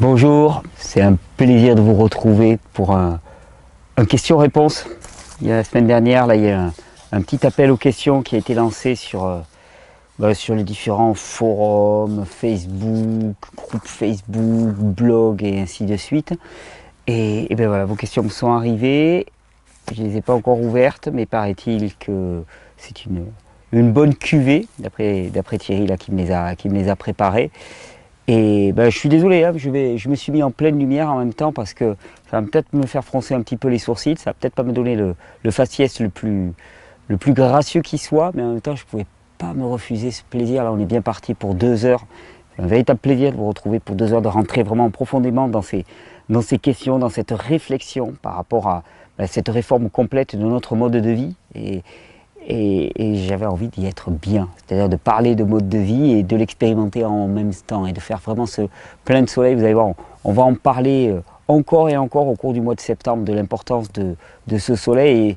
Bonjour, c'est un plaisir de vous retrouver pour un question-réponse. Il y a la semaine dernière, là, il y a un petit appel aux questions qui a été lancé sur les différents forums, Facebook, groupes Facebook, blogs et ainsi de suite. Et bien voilà, vos questions me sont arrivées. Je ne les ai pas encore ouvertes, mais paraît-il que c'est une bonne cuvée, d'après Thierry là, qui me les a préparées. Et ben, je suis désolé, hein, je me suis mis en pleine lumière en même temps parce que ça va peut-être me faire froncer un petit peu les sourcils, ça va peut-être pas me donner le faciès le plus gracieux qui soit, mais en même temps je ne pouvais pas me refuser ce plaisir. Là on est bien parti pour 2 heures, c'est un véritable plaisir de vous retrouver pour 2 heures, de rentrer vraiment profondément dans ces questions, dans cette réflexion par rapport à cette réforme complète de notre mode de vie. Et j'avais envie d'y être bien, c'est-à-dire de parler de mode de vie et de l'expérimenter en même temps et de faire vraiment ce plein de soleil. Vous allez voir, on va en parler encore et encore au cours du mois de septembre de l'importance de ce soleil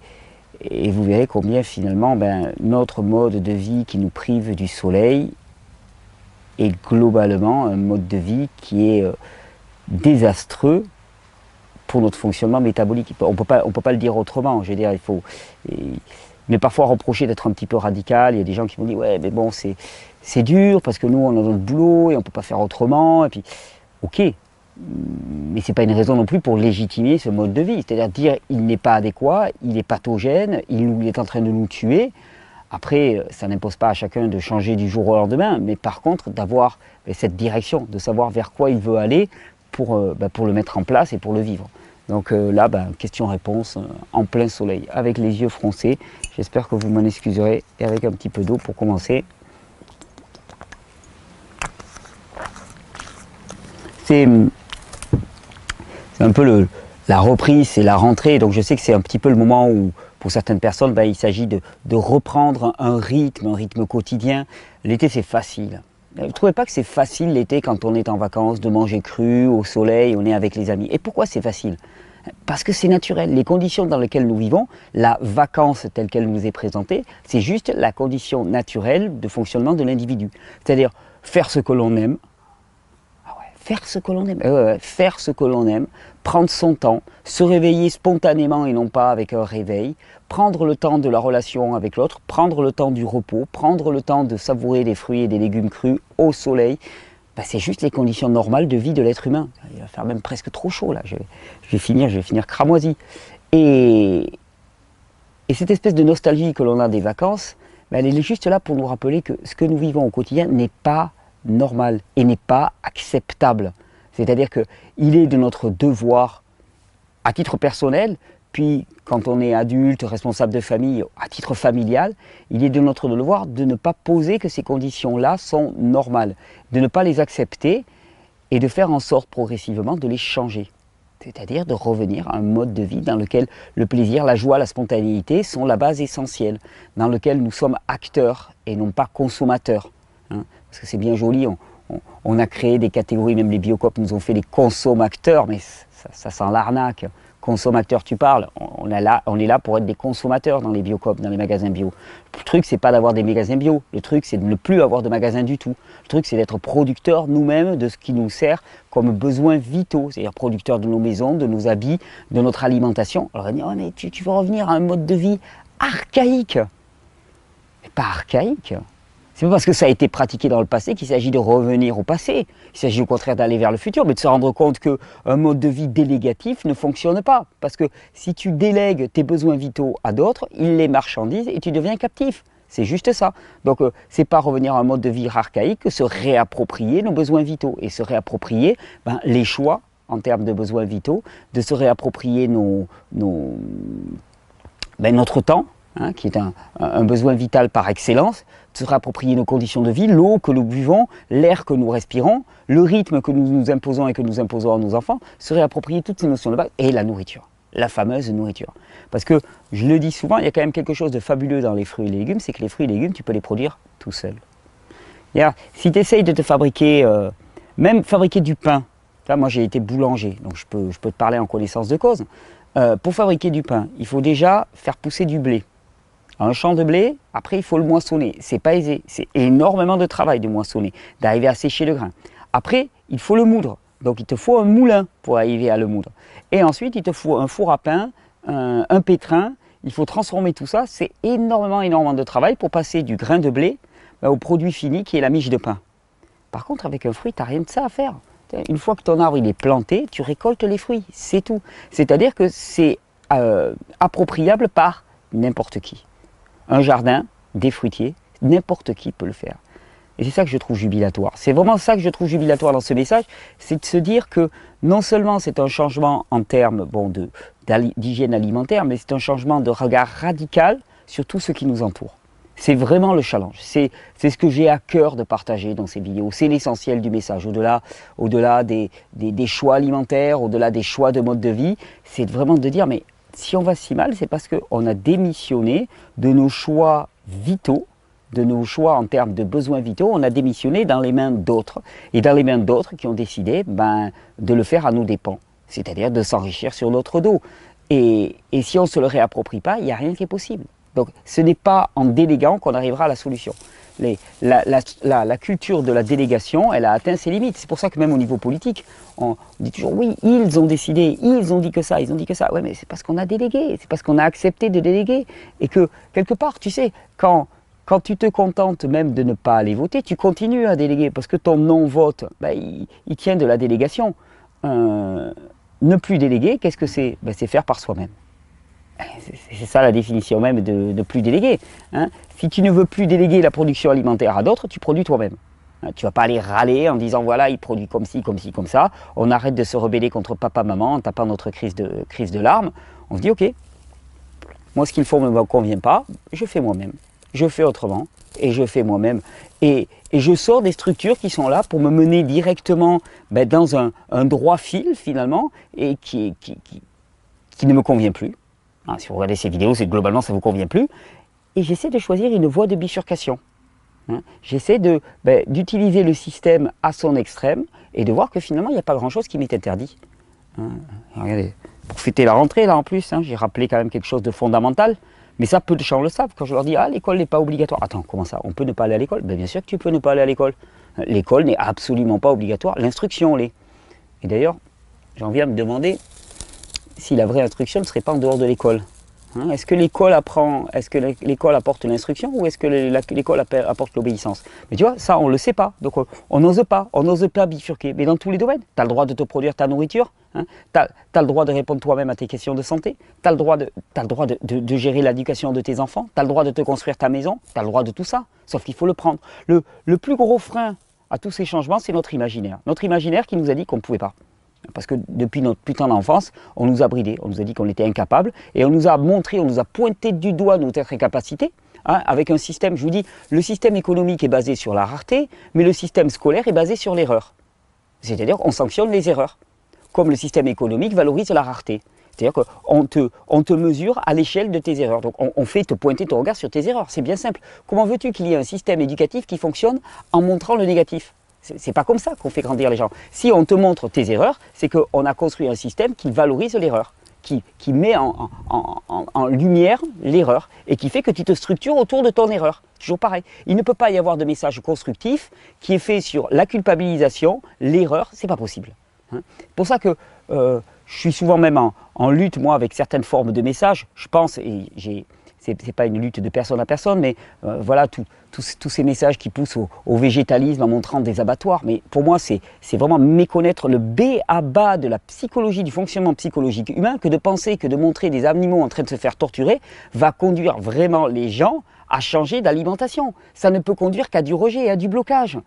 et vous verrez combien finalement notre mode de vie qui nous prive du soleil est globalement un mode de vie qui est désastreux pour notre fonctionnement métabolique. On peut pas le dire autrement, je veux dire, mais parfois reprocher d'être un petit peu radical. Il y a des gens qui m'ont dit ouais mais bon c'est dur parce que nous on a notre boulot et on ne peut pas faire autrement. Et puis ok, mais c'est pas une raison non plus pour légitimer ce mode de vie. C'est-à-dire dire il n'est pas adéquat, il est pathogène, il est en train de nous tuer. Après, ça n'impose pas à chacun de changer du jour au lendemain, mais par contre d'avoir cette direction, de savoir vers quoi il veut aller pour le mettre en place et pour le vivre. Donc là, question-réponse en plein soleil, avec les yeux froncés. J'espère que vous m'en excuserez, et avec un petit peu d'eau pour commencer. C'est un peu la reprise, c'est la rentrée, donc je sais que c'est un petit peu le moment où, pour certaines personnes, il s'agit de reprendre un rythme quotidien. L'été, c'est facile. Vous ne trouvez pas que c'est facile l'été quand on est en vacances de manger cru, au soleil, on est avec les amis? Et pourquoi c'est facile? Parce que c'est naturel. Les conditions dans lesquelles nous vivons, la vacance telle qu'elle nous est présentée, c'est juste la condition naturelle de fonctionnement de l'individu. C'est-à-dire faire ce que l'on aime, faire ce que l'on aime, faire ce que l'on aime, prendre son temps, se réveiller spontanément et non pas avec un réveil, prendre le temps de la relation avec l'autre, prendre le temps du repos, prendre le temps de savourer des fruits et des légumes crus au soleil. C'est juste les conditions normales de vie de l'être humain. Il va faire même presque trop chaud là, je vais finir cramoisi. Et cette espèce de nostalgie que l'on a des vacances, elle est juste là pour nous rappeler que ce que nous vivons au quotidien n'est pas normal et n'est pas acceptable. C'est-à-dire qu'il est de notre devoir, à titre personnel, puis quand on est adulte, responsable de famille, à titre familial, il est de notre devoir de ne pas poser que ces conditions-là sont normales, de ne pas les accepter et de faire en sorte progressivement de les changer. C'est-à-dire de revenir à un mode de vie dans lequel le plaisir, la joie, la spontanéité sont la base essentielle, dans lequel nous sommes acteurs et non pas consommateurs. Parce que c'est bien joli, on a créé des catégories, même les Biocop nous ont fait les consommateurs, mais ça sent l'arnaque. Consommateur, tu parles, on est là pour être des consommateurs dans les Biocop, dans les magasins bio. Le truc, c'est pas d'avoir des magasins bio, le truc, c'est de ne plus avoir de magasins du tout. Le truc, c'est d'être producteur nous-mêmes de ce qui nous sert comme besoins vitaux, c'est-à-dire producteur de nos maisons, de nos habits, de notre alimentation. Alors on va dire, oh, mais tu veux revenir à un mode de vie archaïque. Mais pas archaïque. C'est pas parce que ça a été pratiqué dans le passé qu'il s'agit de revenir au passé. Il s'agit au contraire d'aller vers le futur, mais de se rendre compte qu'un mode de vie délégatif ne fonctionne pas. Parce que si tu délègues tes besoins vitaux à d'autres, ils les marchandisent et tu deviens captif. C'est juste ça. Donc c'est pas revenir à un mode de vie archaïque que se réapproprier nos besoins vitaux. Et se réapproprier les choix en termes de besoins vitaux, de se réapproprier notre temps, qui est un besoin vital par excellence, de se réapproprier nos conditions de vie, l'eau que nous buvons, l'air que nous respirons, le rythme que nous nous imposons et que nous imposons à nos enfants, se réapproprier toutes ces notions de base, et la nourriture, la fameuse nourriture. Parce que, je le dis souvent, il y a quand même quelque chose de fabuleux dans les fruits et légumes, c'est que les fruits et légumes, tu peux les produire tout seul. Si tu essayes de te fabriquer, même fabriquer du pain, là moi j'ai été boulanger, donc je peux te parler en connaissance de cause, pour fabriquer du pain, il faut déjà faire pousser du blé. Un champ de blé, après il faut le moissonner. C'est pas aisé, c'est énormément de travail de moissonner, d'arriver à sécher le grain. Après, il faut le moudre. Donc il te faut un moulin pour arriver à le moudre. Et ensuite, il te faut un four à pain, un pétrin. Il faut transformer tout ça. C'est énormément de travail pour passer du grain de blé au produit fini qui est la miche de pain. Par contre, avec un fruit, tu n'as rien de ça à faire. Une fois que ton arbre il est planté, tu récoltes les fruits, c'est tout. C'est-à-dire que c'est appropriable par n'importe qui. Un jardin, des fruitiers, n'importe qui peut le faire. Et c'est ça que je trouve jubilatoire. C'est vraiment ça que je trouve jubilatoire dans ce message, c'est de se dire que non seulement c'est un changement en termes d'hygiène alimentaire, mais c'est un changement de regard radical sur tout ce qui nous entoure. C'est vraiment le challenge. C'est ce que j'ai à cœur de partager dans ces vidéos. C'est l'essentiel du message. Au-delà des choix alimentaires, au-delà des choix de mode de vie, c'est vraiment de dire, mais si on va si mal, c'est parce qu'on a démissionné de nos choix vitaux, de nos choix en termes de besoins vitaux, on a démissionné dans les mains d'autres. Et dans les mains d'autres qui ont décidé de le faire à nos dépens. C'est-à-dire de s'enrichir sur notre dos. Et si on ne se le réapproprie pas, il n'y a rien qui est possible. Donc ce n'est pas en déléguant qu'on arrivera à la solution. La culture de la délégation, elle a atteint ses limites. C'est pour ça que même au niveau politique, on dit toujours oui, ils ont décidé, ils ont dit que ça, ils ont dit que ça. Ouais, mais c'est parce qu'on a délégué, c'est parce qu'on a accepté de déléguer. Et que quelque part, tu sais, quand tu te contentes même de ne pas aller voter, tu continues à déléguer parce que ton non-vote, il tient de la délégation. Ne plus déléguer, qu'est-ce que c'est? C'est faire par soi-même. C'est ça la définition même de ne plus déléguer. Hein. Si tu ne veux plus déléguer la production alimentaire à d'autres, tu produis toi-même. Hein, tu ne vas pas aller râler en disant voilà, il produit comme ci, comme ci, comme ça. On arrête de se rebeller contre papa, maman en tapant notre crise de larmes. On se dit ok, moi ce qu'ils font ne me convient pas, je fais moi-même. Je fais autrement et je fais moi-même. Et je sors des structures qui sont là pour me mener directement dans un droit fil finalement et qui ne me convient plus. Si vous regardez ces vidéos, c'est que globalement ça ne vous convient plus. Et j'essaie de choisir une voie de bifurcation. J'essaie d'utiliser le système à son extrême et de voir que finalement il n'y a pas grand-chose qui m'est interdit. Regardez, pour fêter la rentrée là en plus, j'ai rappelé quand même quelque chose de fondamental. Mais ça, peu de gens le savent. Quand je leur dis « Ah, l'école n'est pas obligatoire ». Attends, comment ça? On peut ne pas aller à l'école? Bien sûr que tu peux ne pas aller à l'école. L'école n'est absolument pas obligatoire. L'instruction l'est. Et d'ailleurs, j'en viens à me demander si la vraie instruction ne serait pas en dehors de l'école. Est-ce que l'école apporte l'instruction ou est-ce que l'école apporte l'obéissance? Mais tu vois, ça on ne le sait pas, donc on n'ose pas bifurquer. Mais dans tous les domaines, tu as le droit de te produire ta nourriture, tu as le droit de répondre toi-même à tes questions de santé, tu as le droit de gérer l'éducation de tes enfants, tu as le droit de te construire ta maison, tu as le droit de tout ça, sauf qu'il faut le prendre. Le plus gros frein à tous ces changements, c'est notre imaginaire. Notre imaginaire qui nous a dit qu'on ne pouvait pas. Parce que depuis notre putain d'enfance, on nous a bridés, on nous a dit qu'on était incapable et on nous a montré, on nous a pointé du doigt notre incapacité avec un système, je vous dis, le système économique est basé sur la rareté, mais le système scolaire est basé sur l'erreur. C'est-à-dire qu'on sanctionne les erreurs, comme le système économique valorise la rareté. C'est-à-dire qu'on te mesure à l'échelle de tes erreurs. Donc on fait te pointer ton regard sur tes erreurs, c'est bien simple. Comment veux-tu qu'il y ait un système éducatif qui fonctionne en montrant le négatif ? C'est pas comme ça qu'on fait grandir les gens. Si on te montre tes erreurs, c'est qu'on a construit un système qui valorise l'erreur, qui met en lumière l'erreur et qui fait que tu te structures autour de ton erreur. Toujours pareil. Il ne peut pas y avoir de message constructif qui est fait sur la culpabilisation, l'erreur, c'est pas possible. C'est pour ça que je suis souvent même en lutte, moi, avec certaines formes de messages. Je pense, et c'est pas une lutte de personne à personne, mais voilà, tous ces messages qui poussent au végétalisme en montrant des abattoirs. Mais pour moi, c'est vraiment méconnaître le B à bas de la psychologie, du fonctionnement psychologique humain, que de penser que de montrer des animaux en train de se faire torturer va conduire vraiment les gens à changer d'alimentation. Ça ne peut conduire qu'à du rejet et à du blocage.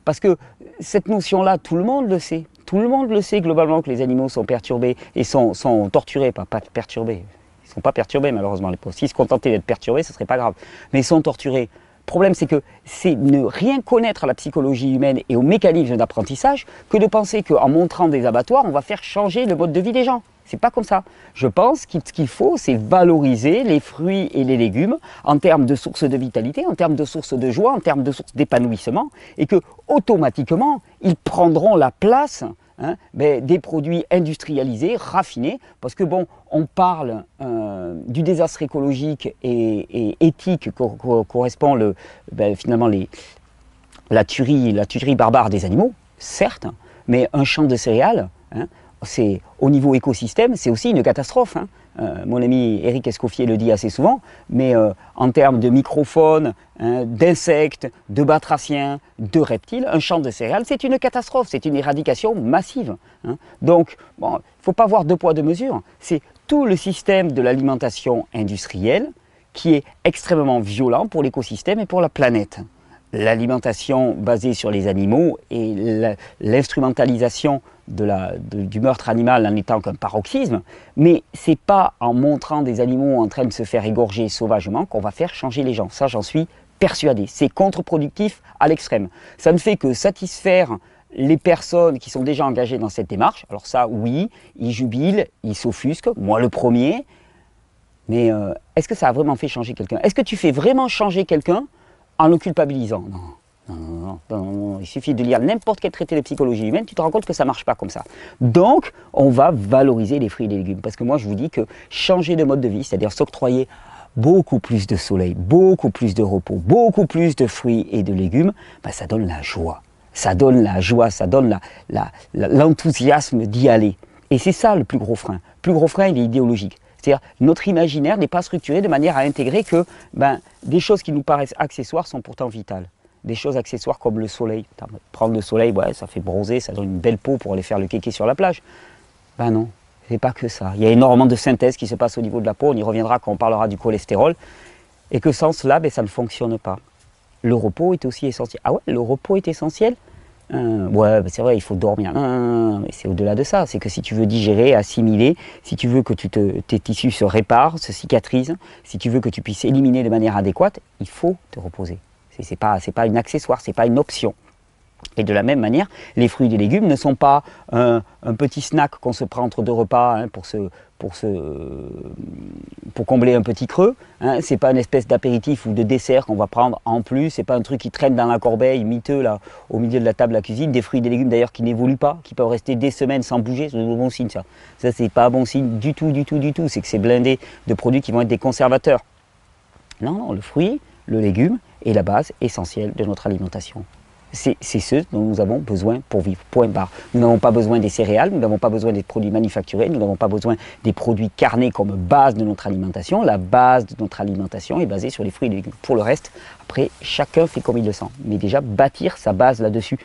Parce que cette notion-là, tout le monde le sait. Tout le monde le sait globalement que les animaux sont perturbés et sont torturés, pas perturbés. Ils ne sont pas perturbés malheureusement les pauvres. S'ils se contentaient d'être perturbés, ce ne serait pas grave. Mais ils sont torturés. Le problème c'est que c'est ne rien connaître à la psychologie humaine et aux mécanismes d'apprentissage que de penser qu'en montrant des abattoirs, on va faire changer le mode de vie des gens. C'est pas comme ça. Je pense que ce qu'il faut, c'est valoriser les fruits et les légumes en termes de sources de vitalité, en termes de sources de joie, en termes de sources d'épanouissement, et que automatiquement, ils prendront la place des produits industrialisés, raffinés, parce que bon, on parle du désastre écologique et éthique correspond finalement la tuerie barbare des animaux, certes, Mais un champ de céréales, hein, au niveau écosystème, c'est aussi une catastrophe. Hein. Mon ami Éric Escoffier le dit assez souvent, mais en termes de microfaune, hein, d'insectes, de batraciens, de reptiles, un champ de céréales, c'est une catastrophe, c'est une éradication massive. Hein. Donc, bon, il ne faut pas voir deux poids, deux mesures. C'est tout le système de l'alimentation industrielle qui est extrêmement violent pour l'écosystème et pour la planète. L'alimentation basée sur les animaux et l'instrumentalisation du meurtre animal en étant qu'un paroxysme, mais ce n'est pas en montrant des animaux en train de se faire égorger sauvagement qu'on va faire changer les gens. Ça, j'en suis persuadé. C'est contre-productif à l'extrême. Ça ne fait que satisfaire les personnes qui sont déjà engagées dans cette démarche. Alors ça, oui, ils jubilent, ils s'offusquent, moi le premier, mais est-ce que ça a vraiment fait changer quelqu'un? Est-ce que tu fais vraiment changer quelqu'un en le culpabilisant? Non. Il suffit de lire n'importe quel traité de psychologie humaine, tu te rends compte que ça ne marche pas comme ça. Donc, on va valoriser les fruits et les légumes. Parce que moi, je vous dis que changer de mode de vie, c'est-à-dire s'octroyer beaucoup plus de soleil, beaucoup plus de repos, beaucoup plus de fruits et de légumes, ben, ça donne la joie. Ça donne la joie, ça donne l'enthousiasme d'y aller. Et c'est ça le plus gros frein. Le plus gros frein, il est idéologique. C'est-à-dire notre imaginaire n'est pas structuré de manière à intégrer que des choses qui nous paraissent accessoires sont pourtant vitales. Des choses accessoires comme le soleil. Prendre le soleil, ouais, ça fait bronzer, ça donne une belle peau pour aller faire le kéké sur la plage. Ben non, c'est pas que ça. Il y a énormément de synthèse qui se passe au niveau de la peau, on y reviendra quand on parlera du cholestérol, et que sans cela, ça ne fonctionne pas. Le repos est aussi essentiel. Ah ouais, le repos est essentiel? Ouais, c'est vrai, il faut dormir. Mais c'est au-delà de ça. C'est que si tu veux digérer, assimiler, si tu veux que tes tissus se réparent, se cicatrisent, si tu veux que tu puisses éliminer de manière adéquate, il faut te reposer. C'est pas un accessoire, c'est pas une option. Et de la même manière, les fruits et les légumes ne sont pas un petit snack qu'on se prend entre deux repas hein, pour combler un petit creux. Hein. Ce n'est pas une espèce d'apéritif ou de dessert qu'on va prendre en plus. Ce n'est pas un truc qui traîne dans la corbeille miteux là, au milieu de la table à cuisine. Des fruits et des légumes d'ailleurs qui n'évoluent pas, qui peuvent rester des semaines sans bouger. C'est un bon signe ça. Ça, c'est pas un bon signe du tout. C'est que c'est blindé de produits qui vont être des conservateurs. Non, le fruit, le légume est la base essentielle de notre alimentation. C'est ce dont nous avons besoin pour vivre, point barre. Nous n'avons pas besoin des céréales, nous n'avons pas besoin des produits manufacturés, nous n'avons pas besoin des produits carnés comme base de notre alimentation. La base de notre alimentation est basée sur les fruits et les légumes. Pour le reste, après, chacun fait comme il le sent. Mais déjà, bâtir sa base là-dessus.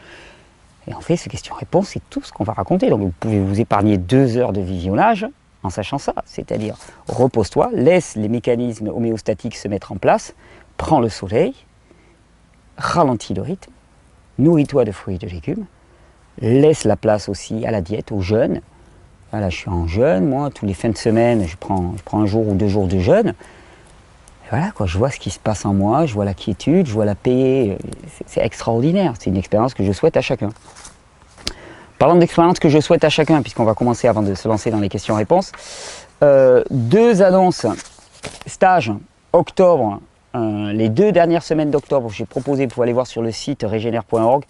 Et en fait, ces questions-réponses, c'est tout ce qu'on va raconter. Donc vous pouvez vous épargner 2 heures de visionnage en sachant ça. C'est-à-dire, repose-toi, laisse les mécanismes homéostatiques se mettre en place, prends le soleil, ralentis le rythme, nourris-toi de fruits et de légumes, laisse la place aussi à la diète, au jeûne. Voilà, je suis en jeûne, moi, tous les fins de semaine, je prends 1 jour ou 2 jours de jeûne. Et voilà, quoi, je vois ce qui se passe en moi, je vois la quiétude, je vois la paix. C'est extraordinaire, c'est une expérience que je souhaite à chacun. Parlant d'expérience que je souhaite à chacun, puisqu'on va commencer avant de se lancer dans les questions-réponses, 2 annonces, stage, octobre, les 2 dernières semaines d'octobre, j'ai proposé, vous pouvez aller voir sur le site regener.org,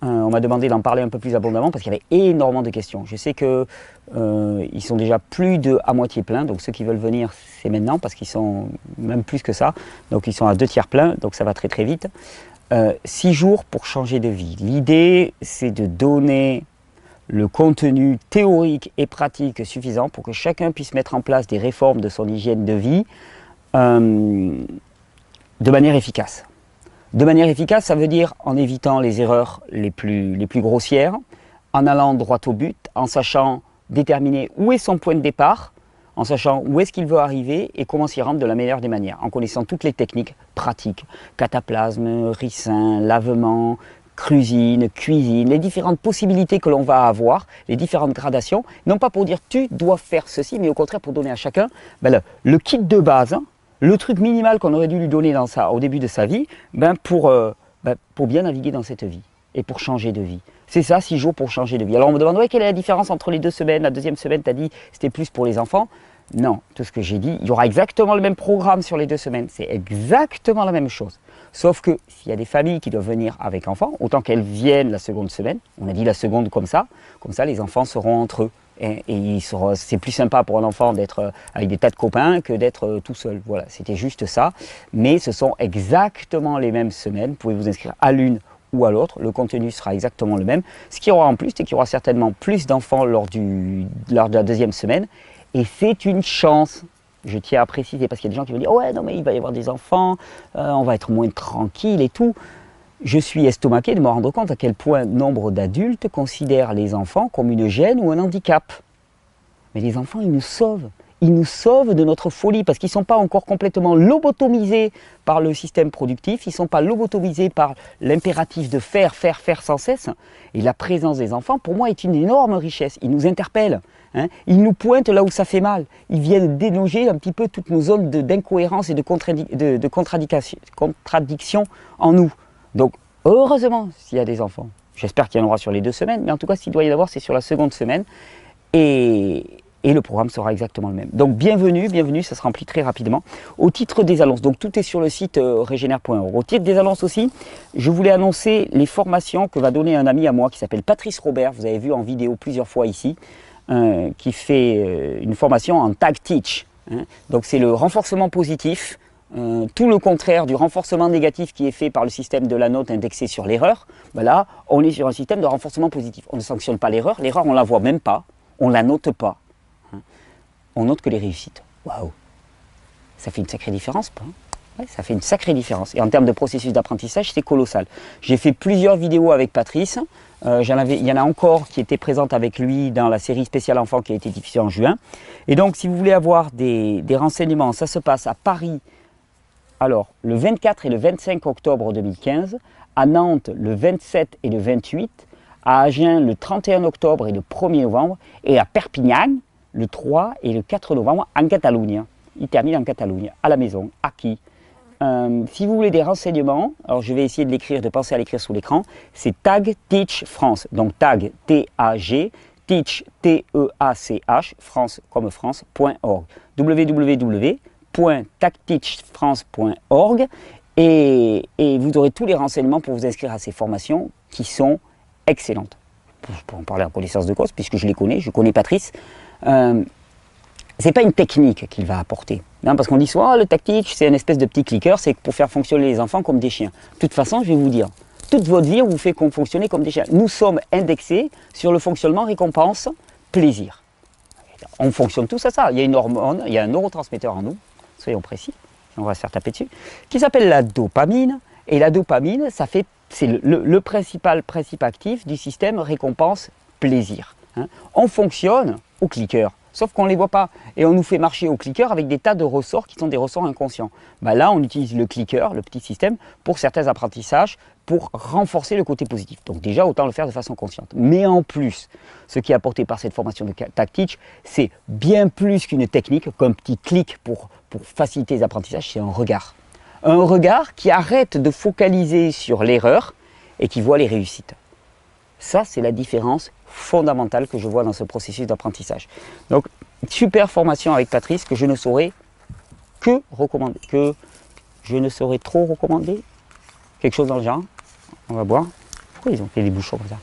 on m'a demandé d'en parler un peu plus abondamment parce qu'il y avait énormément de questions. Je sais qu'ils sont déjà plus de à moitié pleins, donc ceux qui veulent venir, c'est maintenant parce qu'ils sont même plus que ça, donc ils sont à 2 tiers pleins, donc ça va très très vite. 6 jours pour changer de vie. L'idée, c'est de donner le contenu théorique et pratique suffisant pour que chacun puisse mettre en place des réformes de son hygiène de vie de manière efficace. De manière efficace, ça veut dire en évitant les erreurs les plus grossières, en allant droit au but, en sachant déterminer où est son point de départ, en sachant où est-ce qu'il veut arriver et comment s'y rendre de la meilleure des manières, en connaissant toutes les techniques pratiques, cataplasme, ricin, lavement, crusine, cuisine, les différentes possibilités que l'on va avoir, les différentes gradations, non pas pour dire tu dois faire ceci, mais au contraire pour donner à chacun le kit de base, le truc minimal qu'on aurait dû lui donner au début de sa vie, pour bien naviguer dans cette vie et pour changer de vie. C'est ça, 6 jours pour changer de vie. Alors on me demande quelle est la différence entre les 2 semaines. La deuxième semaine, tu as dit c'était plus pour les enfants. Non, tout ce que j'ai dit, il y aura exactement le même programme sur les 2 semaines. C'est exactement la même chose. Sauf que s'il y a des familles qui doivent venir avec enfants, autant qu'elles viennent la seconde semaine. On a dit la seconde comme ça les enfants seront entre eux. Et c'est plus sympa pour un enfant d'être avec des tas de copains que d'être tout seul. Voilà, c'était juste ça. Mais ce sont exactement les mêmes semaines. Vous pouvez vous inscrire à l'une ou à l'autre, le contenu sera exactement le même. Ce qu'il y aura en plus, c'est qu'il y aura certainement plus d'enfants lors de la deuxième semaine, et c'est une chance. Je tiens à préciser, parce qu'il y a des gens qui vont dire « Ouais, non mais il va y avoir des enfants, on va être moins tranquille et tout ». Je suis estomaqué de me rendre compte à quel point nombre d'adultes considèrent les enfants comme une gêne ou un handicap. Mais les enfants, ils nous sauvent. Ils nous sauvent de notre folie parce qu'ils ne sont pas encore complètement lobotomisés par le système productif, ils ne sont pas lobotomisés par l'impératif de faire, faire, faire sans cesse. Et la présence des enfants, pour moi, est une énorme richesse. Ils nous interpellent, hein. Ils nous pointent là où ça fait mal. Ils viennent déloger un petit peu toutes nos zones d'incohérence et de contradiction en nous. Donc, heureusement, s'il y a des enfants. J'espère qu'il y en aura sur les 2 semaines, mais en tout cas, s'il doit y en avoir, c'est sur la seconde semaine. Et le programme sera exactement le même. Donc bienvenue, ça se remplit très rapidement. Au titre des annonces, donc tout est sur le site regener.org. Au titre des annonces aussi, je voulais annoncer les formations que va donner un ami à moi qui s'appelle Patrice Robert, vous avez vu en vidéo plusieurs fois ici, qui fait une formation en Tag Teach. Hein. Donc c'est le renforcement positif, tout le contraire du renforcement négatif qui est fait par le système de la note indexée sur l'erreur. Ben là, on est sur un système de renforcement positif. On ne sanctionne pas l'erreur on ne la voit même pas, on ne la note pas. On note que les réussites. Waouh! Ça fait une sacrée différence, pas? Ouais, ça fait une sacrée différence. Et en termes de processus d'apprentissage, c'est colossal. J'ai fait plusieurs vidéos avec Patrice. Il y en a encore qui étaient présentes avec lui dans la série spéciale enfant qui a été diffusée en juin. Et donc, si vous voulez avoir des renseignements, ça se passe à Paris, alors le 24 et le 25 octobre 2015, à Nantes le 27 et le 28, à Agen le 31 octobre et le 1er novembre, et à Perpignan, le 3 et le 4 novembre en Catalogne. Il termine en Catalogne, à la maison, acquis. Si vous voulez des renseignements, alors je vais essayer de l'écrire, de penser à l'écrire sur l'écran, c'est Tag Teach France. Donc Tag, T-A-G, Teach, T-E-A-C-H, France comme France.org. www.tagteachfrance.org et vous aurez tous les renseignements pour vous inscrire à ces formations qui sont excellentes. Pour en parler en connaissance de cause, puisque je les connais, je connais Patrice. C'est pas une technique qu'il va apporter. Non, parce qu'on dit souvent, le tactique, c'est une espèce de petit clicker, c'est pour faire fonctionner les enfants comme des chiens. De toute façon, je vais vous dire, toute votre vie, on vous fait fonctionner comme des chiens. Nous sommes indexés sur le fonctionnement récompense plaisir. On fonctionne tous à ça. Il y a une hormone, il y a un neurotransmetteur en nous, soyons précis, on va se faire taper dessus, qui s'appelle la dopamine. Et la dopamine, c'est le principal principe actif du système récompense plaisir. Hein. On fonctionne au clicker, sauf qu'on ne les voit pas. Et on nous fait marcher au clicker avec des tas de ressorts qui sont des ressorts inconscients. Ben là, on utilise le clicker, le petit système, pour certains apprentissages, pour renforcer le côté positif. Donc déjà, autant le faire de façon consciente. Mais en plus, ce qui est apporté par cette formation de Tag Teach, c'est bien plus qu'une technique, qu'un petit clic pour faciliter les apprentissages, c'est un regard. Un regard qui arrête de focaliser sur l'erreur et qui voit les réussites. Ça, c'est la différence fondamentale que je vois dans ce processus d'apprentissage. Donc, super formation avec Patrice que je ne saurais que recommander, que je ne saurais trop recommander. Quelque chose dans le genre. On va boire. Pourquoi ils ont fait des bouchons comme ça?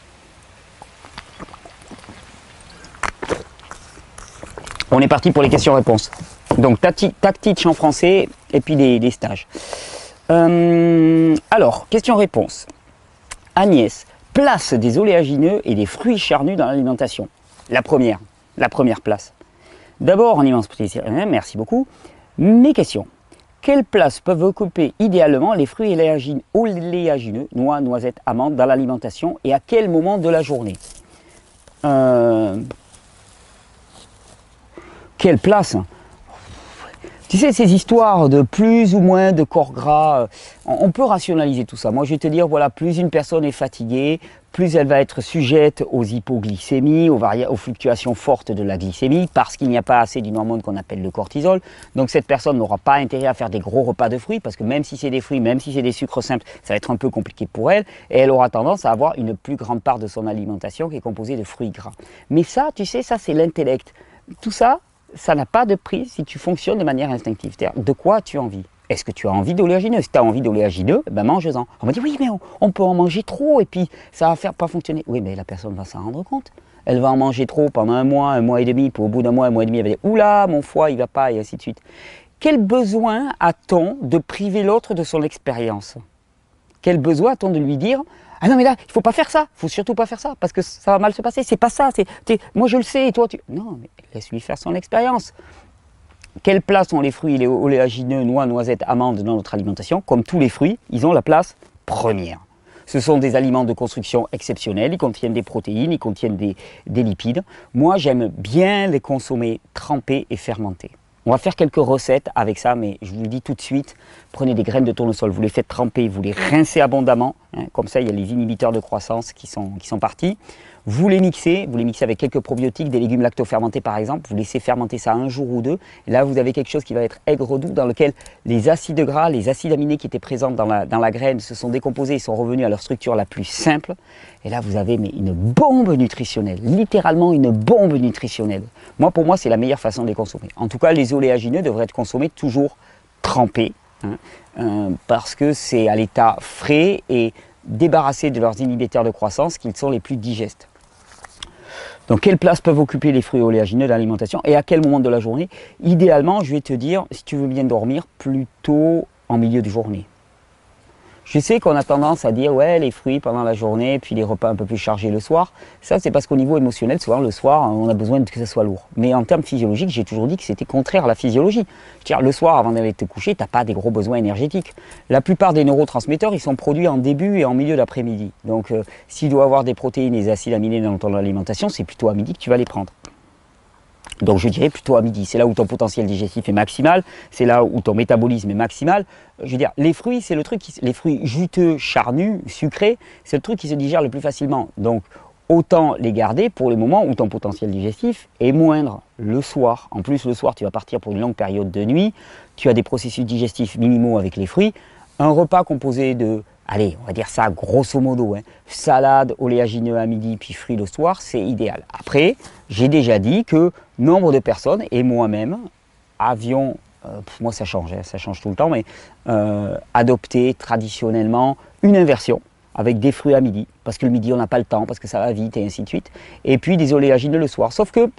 On est parti pour les questions-réponses. Donc, Tag Teach en français et puis des stages. Alors, question-réponse. Agnès, place des oléagineux et des fruits charnus dans l'alimentation. La première place. D'abord, en immense plaisir, merci beaucoup. Mes questions. Quelle place peuvent occuper idéalement les fruits oléagineux, noix, noisettes, amandes, dans l'alimentation et à quel moment de la journée? Quelle place? Tu sais, ces histoires de plus ou moins de corps gras, on peut rationaliser tout ça. Moi, je vais te dire, voilà, plus une personne est fatiguée, plus elle va être sujette aux hypoglycémies, aux fluctuations fortes de la glycémie, parce qu'il n'y a pas assez d'une hormone qu'on appelle le cortisol. Donc cette personne n'aura pas intérêt à faire des gros repas de fruits, parce que même si c'est des fruits, même si c'est des sucres simples, ça va être un peu compliqué pour elle, et elle aura tendance à avoir une plus grande part de son alimentation qui est composée de fruits gras. Mais ça, tu sais, ça c'est l'intellect. Tout ça, ça n'a pas de prix si tu fonctionnes de manière instinctive. C'est-à-dire, de quoi tu as envie? Est-ce que tu as envie d'oléagineux? Si tu as envie d'oléagineux, ben mange-en. On m'a dit, oui, mais on peut en manger trop et puis ça va faire pas fonctionner. Oui, mais la personne va s'en rendre compte. Elle va en manger trop pendant un mois et demi, puis au bout d'un mois et demi, elle va dire, oula, mon foie, il va pas, et ainsi de suite. Quel besoin a-t-on de priver l'autre de son expérience? Quel besoin a-t-on de lui dire, Ah non mais là, il ne faut pas faire ça, il ne faut surtout pas faire ça, parce que ça va mal se passer, c'est pas ça, moi je le sais, et toi tu... Non, mais laisse-lui faire son expérience. Quelle place ont les fruits les oléagineux, noix, noisettes, amandes dans notre alimentation? Comme tous les fruits, ils ont la place première. Ce sont des aliments de construction exceptionnels, ils contiennent des protéines, ils contiennent des lipides. Moi, j'aime bien les consommer trempés et fermentés. On va faire quelques recettes avec ça, mais je vous le dis tout de suite, prenez des graines de tournesol, vous les faites tremper, vous les rincez abondamment, hein, comme ça il y a les inhibiteurs de croissance qui sont partis. Vous les mixez avec quelques probiotiques, des légumes lactofermentés par exemple, vous laissez fermenter ça un jour ou deux, et là vous avez quelque chose qui va être aigre-doux, dans lequel les acides gras, les acides aminés qui étaient présents dans la graine se sont décomposés et sont revenus à leur structure la plus simple, et là vous avez une bombe nutritionnelle, littéralement une bombe nutritionnelle. Pour moi c'est la meilleure façon de les consommer. En tout cas les oléagineux devraient être consommés toujours trempés, hein, parce que c'est à l'état frais et débarrassés de leurs inhibiteurs de croissance qu'ils sont les plus digestes. Donc quelle place peuvent occuper les fruits oléagineux dans l'alimentation et à quel moment de la journée? Idéalement, je vais te dire, si tu veux bien dormir, plutôt en milieu de journée. Je sais qu'on a tendance à dire, ouais, les fruits pendant la journée, puis les repas un peu plus chargés le soir. Ça, c'est parce qu'au niveau émotionnel, souvent le soir, on a besoin que ça soit lourd. Mais en termes physiologiques, j'ai toujours dit que c'était contraire à la physiologie. C'est-à-dire, le soir, avant d'aller te coucher, tu n'as pas des gros besoins énergétiques. La plupart des neurotransmetteurs, ils sont produits en début et en milieu d'après-midi. Donc, s'il doit avoir des protéines et des acides aminés dans ton alimentation, c'est plutôt à midi que tu vas les prendre. Donc je dirais plutôt à midi, c'est là où ton potentiel digestif est maximal, c'est là où ton métabolisme est maximal. Je veux dire, les fruits, c'est le truc, les fruits juteux, charnus, sucrés, c'est le truc qui se digère le plus facilement. Donc autant les garder pour les moments où ton potentiel digestif est moindre, le soir. En plus, le soir, tu vas partir pour une longue période de nuit, tu as des processus digestifs minimaux avec les fruits. Un repas composé de, allez, on va dire ça grosso modo, hein, salade, oléagineux à midi, puis fruits le soir, c'est idéal. Après, j'ai déjà dit que nombre de personnes, et moi-même, avions, moi ça change tout le temps, mais adopté traditionnellement une inversion avec des fruits à midi, parce que le midi on n'a pas le temps, parce que ça va vite et ainsi de suite, et puis des oléagineux le soir. Sauf que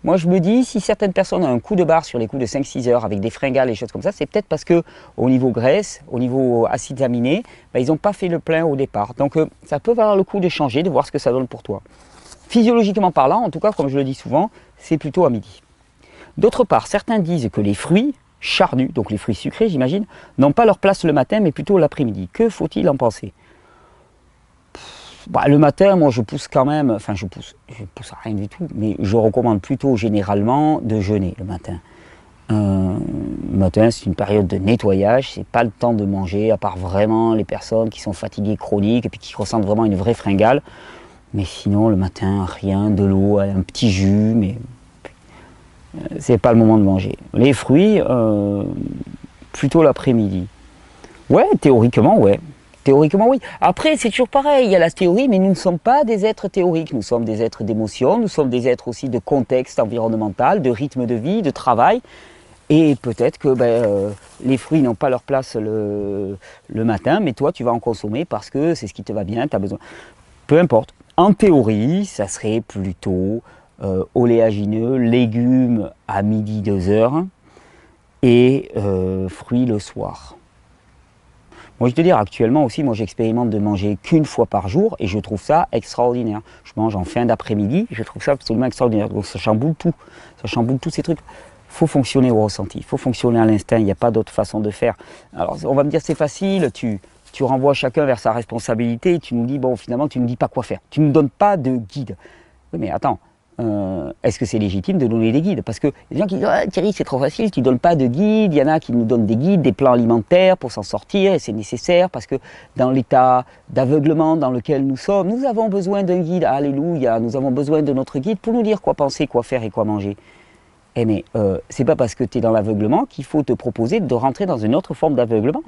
moi je me dis, si certaines personnes ont un coup de barre sur les coups de 5-6 heures avec des fringales et des choses comme ça, c'est peut-être parce que au niveau graisse, au niveau acides aminés, ils n'ont pas fait le plein au départ. Donc ça peut valoir le coup de changer, de voir ce que ça donne pour toi. Physiologiquement parlant, en tout cas, comme je le dis souvent, c'est plutôt à midi. D'autre part, certains disent que les fruits charnus, donc les fruits sucrés, j'imagine, n'ont pas leur place le matin, mais plutôt l'après-midi. Que faut-il en penser? Le matin, moi, je pousse quand même, enfin, je pousse à rien du tout, mais je recommande plutôt généralement de jeûner le matin. Le matin, c'est une période de nettoyage, c'est pas le temps de manger, à part vraiment les personnes qui sont fatiguées chroniques et puis qui ressentent vraiment une vraie fringale. Mais sinon, le matin, rien, de l'eau, un petit jus, mais c'est pas le moment de manger. Les fruits, plutôt l'après-midi. Ouais, théoriquement, ouais. Théoriquement, oui. Après, c'est toujours pareil, il y a la théorie, mais nous ne sommes pas des êtres théoriques. Nous sommes des êtres d'émotion, nous sommes des êtres aussi de contexte environnemental, de rythme de vie, de travail. Et peut-être que les fruits n'ont pas leur place le matin, mais toi, tu vas en consommer parce que c'est ce qui te va bien, tu as besoin. Peu importe. En théorie, ça serait plutôt oléagineux, légumes à midi 2h et fruits le soir. Moi je te dire, actuellement aussi, moi j'expérimente de manger qu'une fois par jour et je trouve ça extraordinaire. Je mange en fin d'après-midi, je trouve ça absolument extraordinaire. Donc ça chamboule tout ces trucs. Il faut fonctionner au ressenti, il faut fonctionner à l'instinct, il n'y a pas d'autre façon de faire. Alors on va me dire c'est facile, tu renvoies chacun vers sa responsabilité, tu nous dis, bon finalement tu ne nous dis pas quoi faire, tu ne nous donnes pas de guide. Oui mais attends, est-ce que c'est légitime de donner des guides? Parce que les gens qui disent, ah, Thierry c'est trop facile, tu ne donnes pas de guide, il y en a qui nous donnent des guides, des plans alimentaires pour s'en sortir, et c'est nécessaire parce que dans l'état d'aveuglement dans lequel nous sommes, nous avons besoin d'un guide, alléluia, nous avons besoin de notre guide pour nous dire quoi penser, quoi faire et quoi manger. Eh mais c'est pas parce que tu es dans l'aveuglement qu'il faut te proposer de rentrer dans une autre forme d'aveuglement.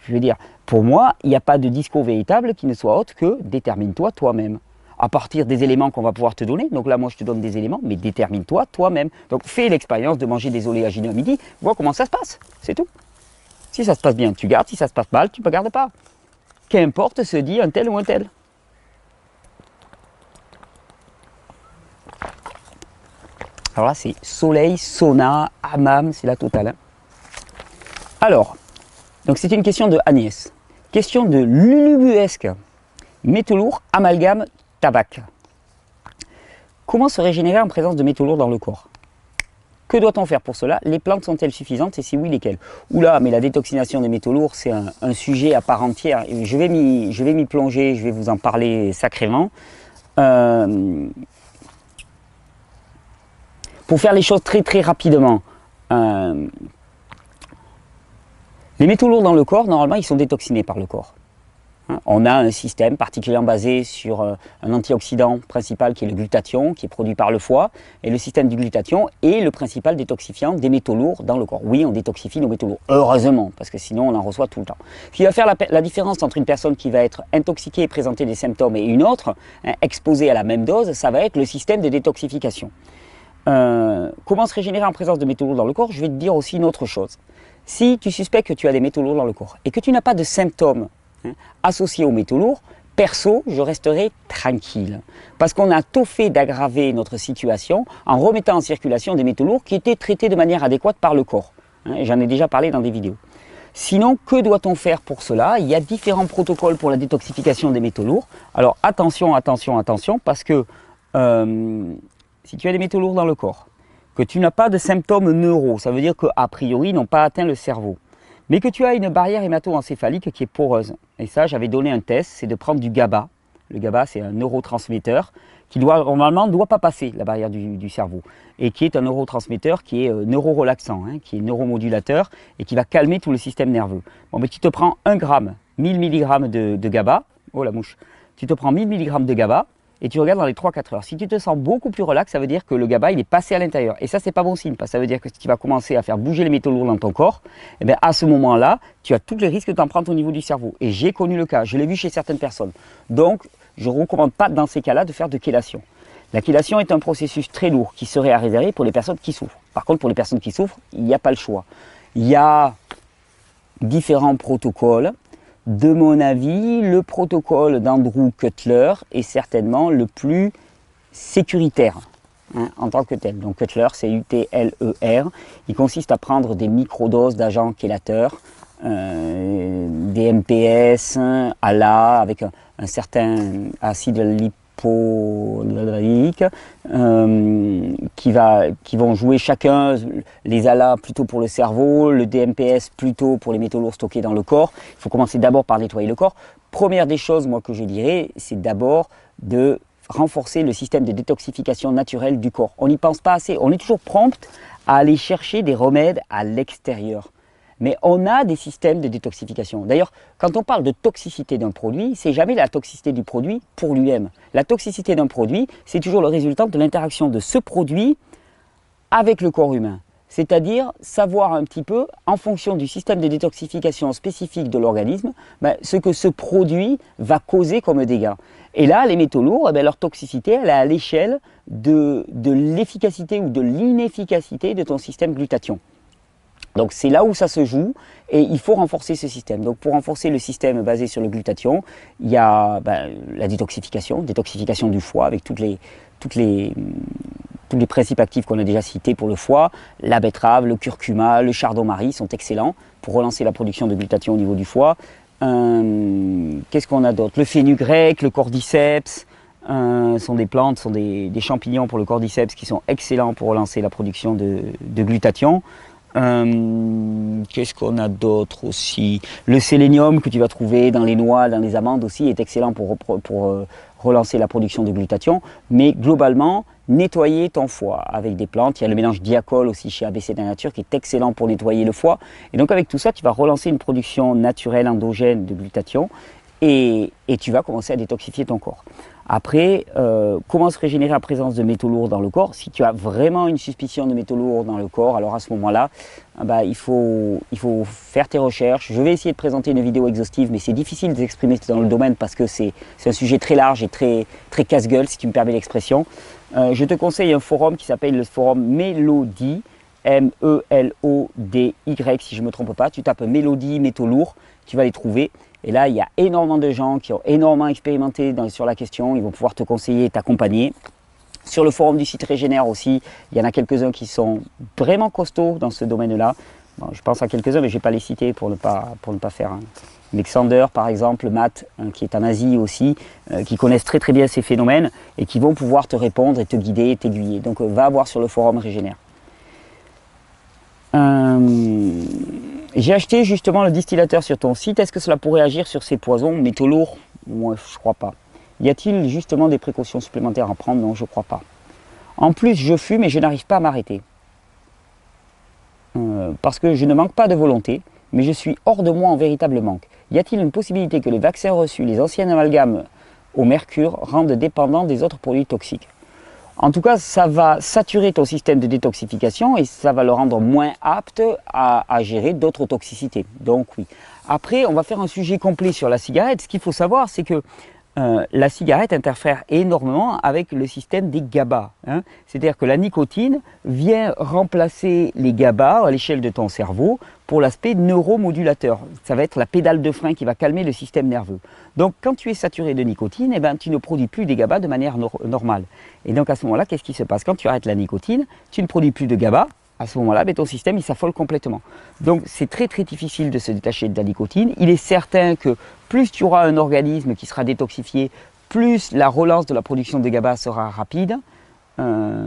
Je veux dire, pour moi, il n'y a pas de discours véritable qui ne soit autre que détermine-toi toi-même. À partir des éléments qu'on va pouvoir te donner, donc là moi je te donne des éléments, mais détermine-toi toi-même. Donc fais l'expérience de manger des oléagineux à midi, vois comment ça se passe, c'est tout. Si ça se passe bien, tu gardes, si ça se passe mal, tu ne gardes pas. Qu'importe se dit un tel ou un tel. Alors là c'est soleil, sauna, hammam, c'est la totale. Hein. Alors, donc c'est une question de Agnès. Question de Lulubuesque. Métaux lourds, amalgame, tabac. Comment se régénérer en présence de métaux lourds dans le corps? Que doit-on faire pour cela? Les plantes sont-elles suffisantes et si oui, lesquelles? Oula, mais la détoxination des métaux lourds, c'est un sujet à part entière. Je vais m'y plonger, je vais vous en parler sacrément. Pour faire les choses très rapidement, les métaux lourds dans le corps, normalement, ils sont détoxinés par le corps. On a un système particulièrement basé sur un antioxydant principal qui est le glutathion, qui est produit par le foie. Et le système du glutathion est le principal détoxifiant des métaux lourds dans le corps. Oui, on détoxifie nos métaux lourds, heureusement, parce que sinon on en reçoit tout le temps. Ce qui va faire la différence entre une personne qui va être intoxiquée et présenter des symptômes et une autre, exposée à la même dose, ça va être le système de détoxification. Comment se régénérer en présence de métaux lourds dans le corps? Je vais te dire aussi une autre chose. Si tu suspectes que tu as des métaux lourds dans le corps et que tu n'as pas de symptômes associés aux métaux lourds, perso, je resterai tranquille. Parce qu'on a tout fait d'aggraver notre situation en remettant en circulation des métaux lourds qui étaient traités de manière adéquate par le corps. J'en ai déjà parlé dans des vidéos. Sinon, que doit-on faire pour cela? Il y a différents protocoles pour la détoxification des métaux lourds. Alors attention, parce que si tu as des métaux lourds dans le corps, que tu n'as pas de symptômes neuro, ça veut dire qu'a priori, ils n'ont pas atteint le cerveau, mais que tu as une barrière hémato-encéphalique qui est poreuse. Et ça, j'avais donné un test, c'est de prendre du GABA. Le GABA, c'est un neurotransmetteur qui normalement ne doit pas passer la barrière du cerveau et qui est un neurotransmetteur qui est neurorelaxant, qui est neuromodulateur et qui va calmer tout le système nerveux. Bon, mais tu te prends 1 gramme, 1000 mg de GABA, oh la mouche, tu te prends 1000 mg de GABA, et tu regardes dans les 3-4 heures. Si tu te sens beaucoup plus relax, ça veut dire que le GABA il est passé à l'intérieur. Et ça, c'est pas bon signe, parce que ça veut dire que si tu vas commencer à faire bouger les métaux lourds dans ton corps, et bien à ce moment-là, tu as tous les risques de t'en prendre au niveau du cerveau. Et j'ai connu le cas, je l'ai vu chez certaines personnes. Donc, je ne recommande pas dans ces cas-là de faire de chélation. La chélation est un processus très lourd qui serait à réserver pour les personnes qui souffrent. Par contre, pour les personnes qui souffrent, il n'y a pas le choix. Il y a différents protocoles. De mon avis, le protocole d'Andrew Cutler est certainement le plus sécuritaire en tant que tel. Donc Cutler, c'est U-T-L-E-R. Il consiste à prendre des microdoses d'agents chélateurs, des MPS, ALA, avec un certain acide lipoïque, qui vont jouer chacun, les ALA plutôt pour le cerveau, le DMPS plutôt pour les métaux lourds stockés dans le corps. Il faut commencer d'abord par nettoyer le corps. Première des choses, moi, que je dirais, c'est d'abord de renforcer le système de détoxification naturelle du corps. On n'y pense pas assez. On est toujours prompt à aller chercher des remèdes à l'extérieur. Mais on a des systèmes de détoxification. D'ailleurs, quand on parle de toxicité d'un produit, c'est jamais la toxicité du produit pour lui-même. La toxicité d'un produit, c'est toujours le résultat de l'interaction de ce produit avec le corps humain. C'est-à-dire savoir un petit peu, en fonction du système de détoxification spécifique de l'organisme, ce que ce produit va causer comme dégâts. Et là, les métaux lourds, leur toxicité, elle est à l'échelle de l'efficacité ou de l'inefficacité de ton système glutathion. Donc c'est là où ça se joue et il faut renforcer ce système. Donc pour renforcer le système basé sur le glutathion, il y a la détoxification du foie avec tous les principes actifs qu'on a déjà cités pour le foie. La betterave, le curcuma, le chardon-marie sont excellents pour relancer la production de glutathion au niveau du foie. Qu'est-ce qu'on a d'autre? Le fenugrec, le cordyceps. Sont des plantes, sont des champignons pour le cordyceps qui sont excellents pour relancer la production de glutathion. Qu'est-ce qu'on a d'autre aussi? Le sélénium que tu vas trouver dans les noix, dans les amandes aussi est excellent pour relancer la production de glutathion. Mais globalement, nettoyer ton foie avec des plantes. Il y a le mélange diacol aussi chez ABC de la Nature qui est excellent pour nettoyer le foie. Et donc avec tout ça, tu vas relancer une production naturelle endogène de glutathion et tu vas commencer à détoxifier ton corps. Après, comment se régénérer en présence de métaux lourds dans le corps? Si tu as vraiment une suspicion de métaux lourds dans le corps, alors à ce moment-là, il faut faire tes recherches. Je vais essayer de présenter une vidéo exhaustive, mais c'est difficile de s'exprimer dans le domaine parce que c'est un sujet très large et très casse-gueule, si tu me permets l'expression. Je te conseille un forum qui s'appelle le forum Mélodie, M-E-L-O-D-Y, si je ne me trompe pas. Tu tapes Mélodie, métaux lourds, tu vas les trouver. Et là, il y a énormément de gens qui ont énormément expérimenté sur la question. Ils vont pouvoir te conseiller et t'accompagner. Sur le forum du site Régénère aussi, il y en a quelques-uns qui sont vraiment costauds dans ce domaine-là. Bon, je pense à quelques-uns, mais je ne vais pas les citer pour ne pas faire Alexander par exemple, Matt, qui est en Asie aussi, qui connaissent très très bien ces phénomènes et qui vont pouvoir te répondre et te guider et t'aiguiller. Donc va voir sur le forum Régénère. J'ai acheté justement le distillateur sur ton site. Est-ce que cela pourrait agir sur ces poisons métaux lourds? Moi, je crois pas. Y a-t-il justement des précautions supplémentaires à prendre? Non, je crois pas. En plus, je fume et je n'arrive pas à m'arrêter. Parce que je ne manque pas de volonté, mais je suis hors de moi en véritable manque. Y a-t-il une possibilité que les vaccins reçus, les anciens amalgames au mercure, rendent dépendants des autres produits toxiques? En tout cas, ça va saturer ton système de détoxification et ça va le rendre moins apte à gérer d'autres toxicités. Donc oui. Après, on va faire un sujet complet sur la cigarette. Ce qu'il faut savoir, c'est que la cigarette interfère énormément avec le système des GABA. Hein. C'est-à-dire que la nicotine vient remplacer les GABA à l'échelle de ton cerveau pour l'aspect neuromodulateur. Ça va être la pédale de frein qui va calmer le système nerveux. Donc quand tu es saturé de nicotine, eh ben, tu ne produis plus des GABA de manière normale. Et donc à ce moment-là, qu'est-ce qui se passe? Quand tu arrêtes la nicotine, tu ne produis plus de GABA. À ce moment-là, ton système il s'affole complètement. Donc c'est très très difficile de se détacher de la nicotine. Il est certain que plus tu auras un organisme qui sera détoxifié, plus la relance de la production de GABA sera rapide. On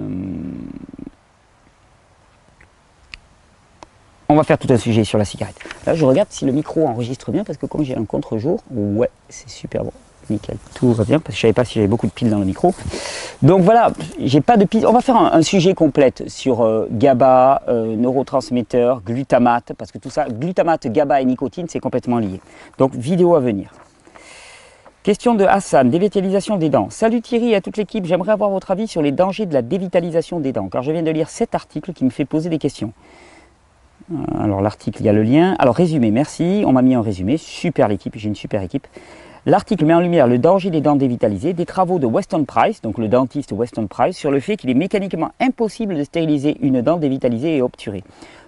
va faire tout un sujet sur la cigarette. Là, je regarde si le micro enregistre bien parce que comme j'ai un contre-jour, ouais, c'est super bon. Nickel, tout va bien parce que je ne savais pas si j'avais beaucoup de piles dans le micro. Donc voilà, j'ai pas de piles. On va faire un sujet complet sur GABA, neurotransmetteurs, glutamate, parce que tout ça, glutamate, GABA et nicotine, c'est complètement lié. Donc vidéo à venir. Question de Hassan, dévitalisation des dents. Salut Thierry et à toute l'équipe, j'aimerais avoir votre avis sur les dangers de la dévitalisation des dents, car je viens de lire cet article qui me fait poser des questions. Alors l'article, il y a le lien. Alors résumé, merci, on m'a mis un résumé, super l'équipe, j'ai une super équipe. L'article met en lumière le danger des dents dévitalisées, des travaux de Weston Price, donc le dentiste Weston Price, sur le fait qu'il est mécaniquement impossible de stériliser une dent dévitalisée et obturée.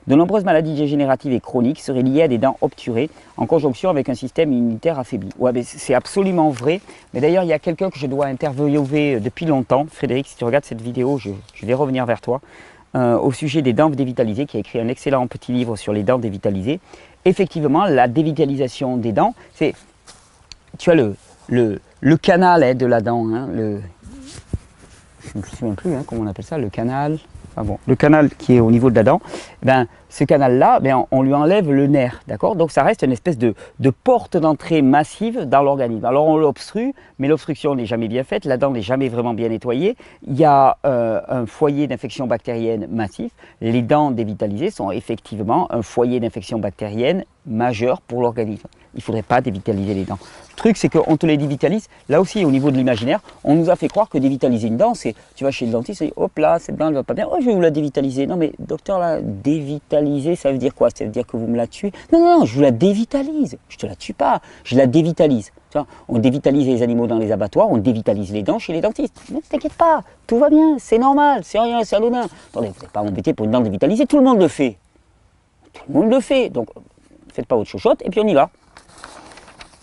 De nombreuses maladies dégénératives et chroniques seraient liées à des dents obturées en conjonction avec un système immunitaire affaibli. Ouais, mais c'est absolument vrai. Mais d'ailleurs, il y a quelqu'un que je dois interviewer depuis longtemps. Frédéric, si tu regardes cette vidéo, je vais revenir vers toi. Au sujet des dents dévitalisées, qui a écrit un excellent petit livre sur les dents dévitalisées. Effectivement, la dévitalisation des dents, c'est... Tu as le canal de la dent, hein, je ne me souviens plus comment on appelle ça, le canal, le canal qui est au niveau de la dent, ben, ce canal-là, ben, on lui enlève le nerf, d'accord? Donc ça reste une espèce de porte d'entrée massive dans l'organisme. Alors on l'obstrue, mais l'obstruction n'est jamais bien faite, la dent n'est jamais vraiment bien nettoyée. Il y a un foyer d'infection bactérienne massif. Les dents dévitalisées sont effectivement un foyer d'infection bactérienne majeur pour l'organisme. Il ne faudrait pas dévitaliser les dents. Le truc, c'est qu'on te les dévitalise. Là aussi, au niveau de l'imaginaire, on nous a fait croire que dévitaliser une dent, c'est tu vas chez le dentiste et hop là, cette dent elle va pas bien. Oh, je vais vous la dévitaliser. Non, mais docteur, là, dévitaliser, ça veut dire quoi? Ça veut dire que vous me la tuez? Non, non, non, je vous la dévitalise. Je te la tue pas, je la dévitalise. Tu vois, on dévitalise les animaux dans les abattoirs, on dévitalise les dents chez les dentistes. Ne t'inquiète pas, tout va bien, c'est normal, c'est rien, c'est anodin. Attendez, vous n'êtes pas embêté pour une dent dévitalisée, tout le monde le fait. Tout le monde le fait. Donc, faites pas votre chochotte et puis on y va.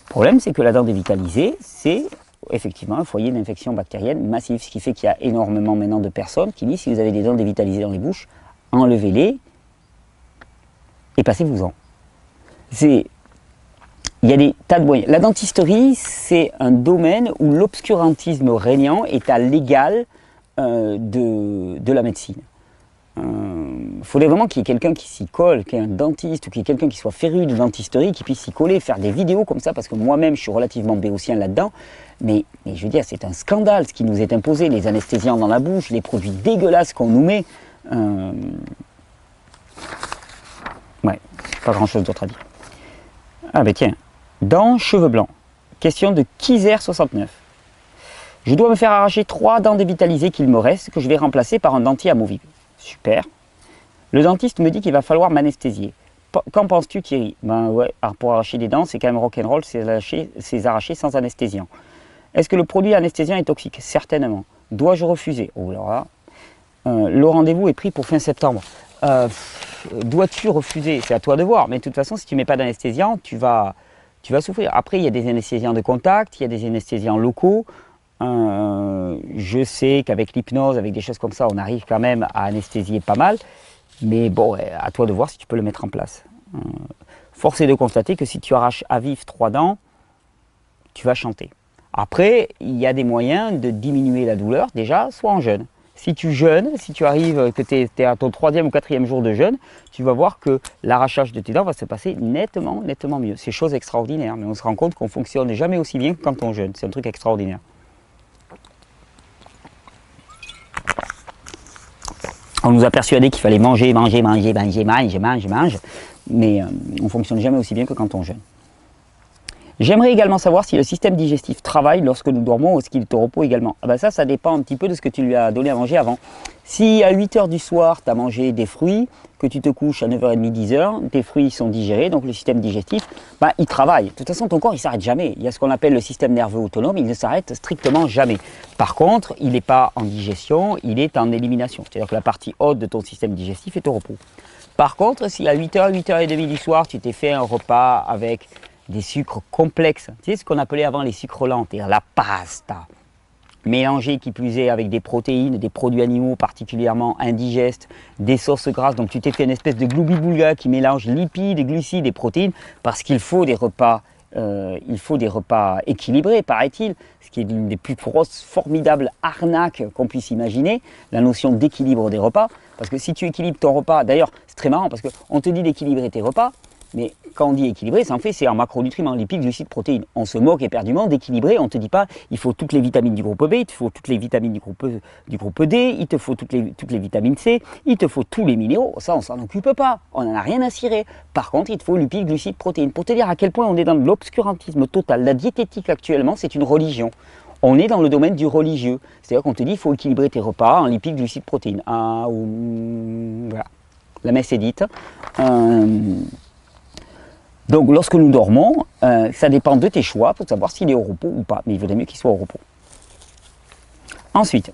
Le problème, c'est que la dent dévitalisée, c'est effectivement un foyer d'infection bactérienne massif, ce qui fait qu'il y a énormément maintenant de personnes qui disent si vous avez des dents dévitalisées dans les bouches, enlevez-les et passez-vous-en. Il y a des tas de moyens. La dentisterie, c'est un domaine où l'obscurantisme régnant est à l'égal de la médecine. Il faudrait vraiment qu'il y ait quelqu'un qui s'y colle, qu'il y ait un dentiste ou qu'il y ait quelqu'un qui soit féru de dentisterie, qui puisse s'y coller, faire des vidéos comme ça, parce que moi-même je suis relativement béotien là-dedans, mais je veux dire c'est un scandale ce qui nous est imposé, les anesthésiants dans la bouche, les produits dégueulasses qu'on nous met. Ouais, pas grand-chose d'autre à dire. Ah ben tiens, dents, cheveux blancs. Question de Kizer69. Je dois me faire arracher 3 dents dévitalisées qu'il me reste, que je vais remplacer par un dentier amovible. Super. Le dentiste me dit qu'il va falloir m'anesthésier. Qu'en penses-tu Thierry? Ben ouais, alors pour arracher des dents, c'est quand même rock'n'roll, c'est arraché sans anesthésiant. Est-ce que le produit anesthésiant est toxique? Certainement. Dois-je refuser? Oh là là. Le rendez-vous est pris pour fin septembre. Dois-tu refuser? C'est à toi de voir. Mais de toute façon, si tu ne mets pas d'anesthésiant, tu vas souffrir. Après, il y a des anesthésiens de contact, il y a des anesthésiens locaux. Je sais qu'avec l'hypnose, avec des choses comme ça, on arrive quand même à anesthésier pas mal. Mais bon, à toi de voir si tu peux le mettre en place. force est de constater que si tu arraches à vif 3 dents, tu vas chanter. Après, il y a des moyens de diminuer la douleur, déjà, soit en jeûne. Si tu jeûnes, si tu arrives, que tu es à ton 3e ou 4e jour de jeûne, tu vas voir que l'arrachage de tes dents va se passer nettement mieux. C'est chose extraordinaire, mais on se rend compte qu'on ne fonctionne jamais aussi bien que quand on jeûne. C'est un truc extraordinaire. On nous a persuadé qu'il fallait manger, mais on ne fonctionne jamais aussi bien que quand on jeûne. J'aimerais également savoir si le système digestif travaille lorsque nous dormons ou est-ce qu'il est au repos également. Ah ben ça dépend un petit peu de ce que tu lui as donné à manger avant. Si à 8 h du soir, tu as mangé des fruits, que tu te couches à 9h30, 10h, tes fruits sont digérés, donc le système digestif, ben, il travaille. De toute façon, ton corps, il ne s'arrête jamais. Il y a ce qu'on appelle le système nerveux autonome, il ne s'arrête strictement jamais. Par contre, il n'est pas en digestion, il est en élimination. C'est-à-dire que la partie haute de ton système digestif est au repos. Par contre, si à 8 h, 8h30 du soir, tu t'es fait un repas avec des sucres complexes, tu sais ce qu'on appelait avant les sucres lents, c'est-à-dire la pasta, mélangée qui plus est avec des protéines, des produits animaux particulièrement indigestes, des sauces grasses, donc tu t'es fait une espèce de gloubi-boulga qui mélange lipides, glucides et protéines, parce qu'il faut des repas, équilibrés, paraît-il, ce qui est l'une des plus grosses, formidables arnaques qu'on puisse imaginer, la notion d'équilibre des repas, parce que si tu équilibres ton repas, d'ailleurs c'est très marrant parce qu'on te dit d'équilibrer tes repas, mais quand on dit équilibré, c'est en macronutriments, lipides, glucides, protéines. On se moque éperdument d'équilibrer, on ne te dit pas il faut toutes les vitamines du groupe B, il te faut toutes les vitamines du groupe D, il te faut toutes les vitamines C, il te faut tous les minéraux. Ça, on ne s'en occupe pas, on n'en a rien à cirer. Par contre, il te faut lipides, glucides, protéines. Pour te dire à quel point on est dans de l'obscurantisme total. La diététique actuellement, c'est une religion. On est dans le domaine du religieux. C'est-à-dire qu'on te dit il faut équilibrer tes repas en lipides, glucides, protéines. Voilà. La messe est dite. Donc lorsque nous dormons, ça dépend de tes choix pour savoir s'il est au repos ou pas. Mais il vaudrait mieux qu'il soit au repos. Ensuite,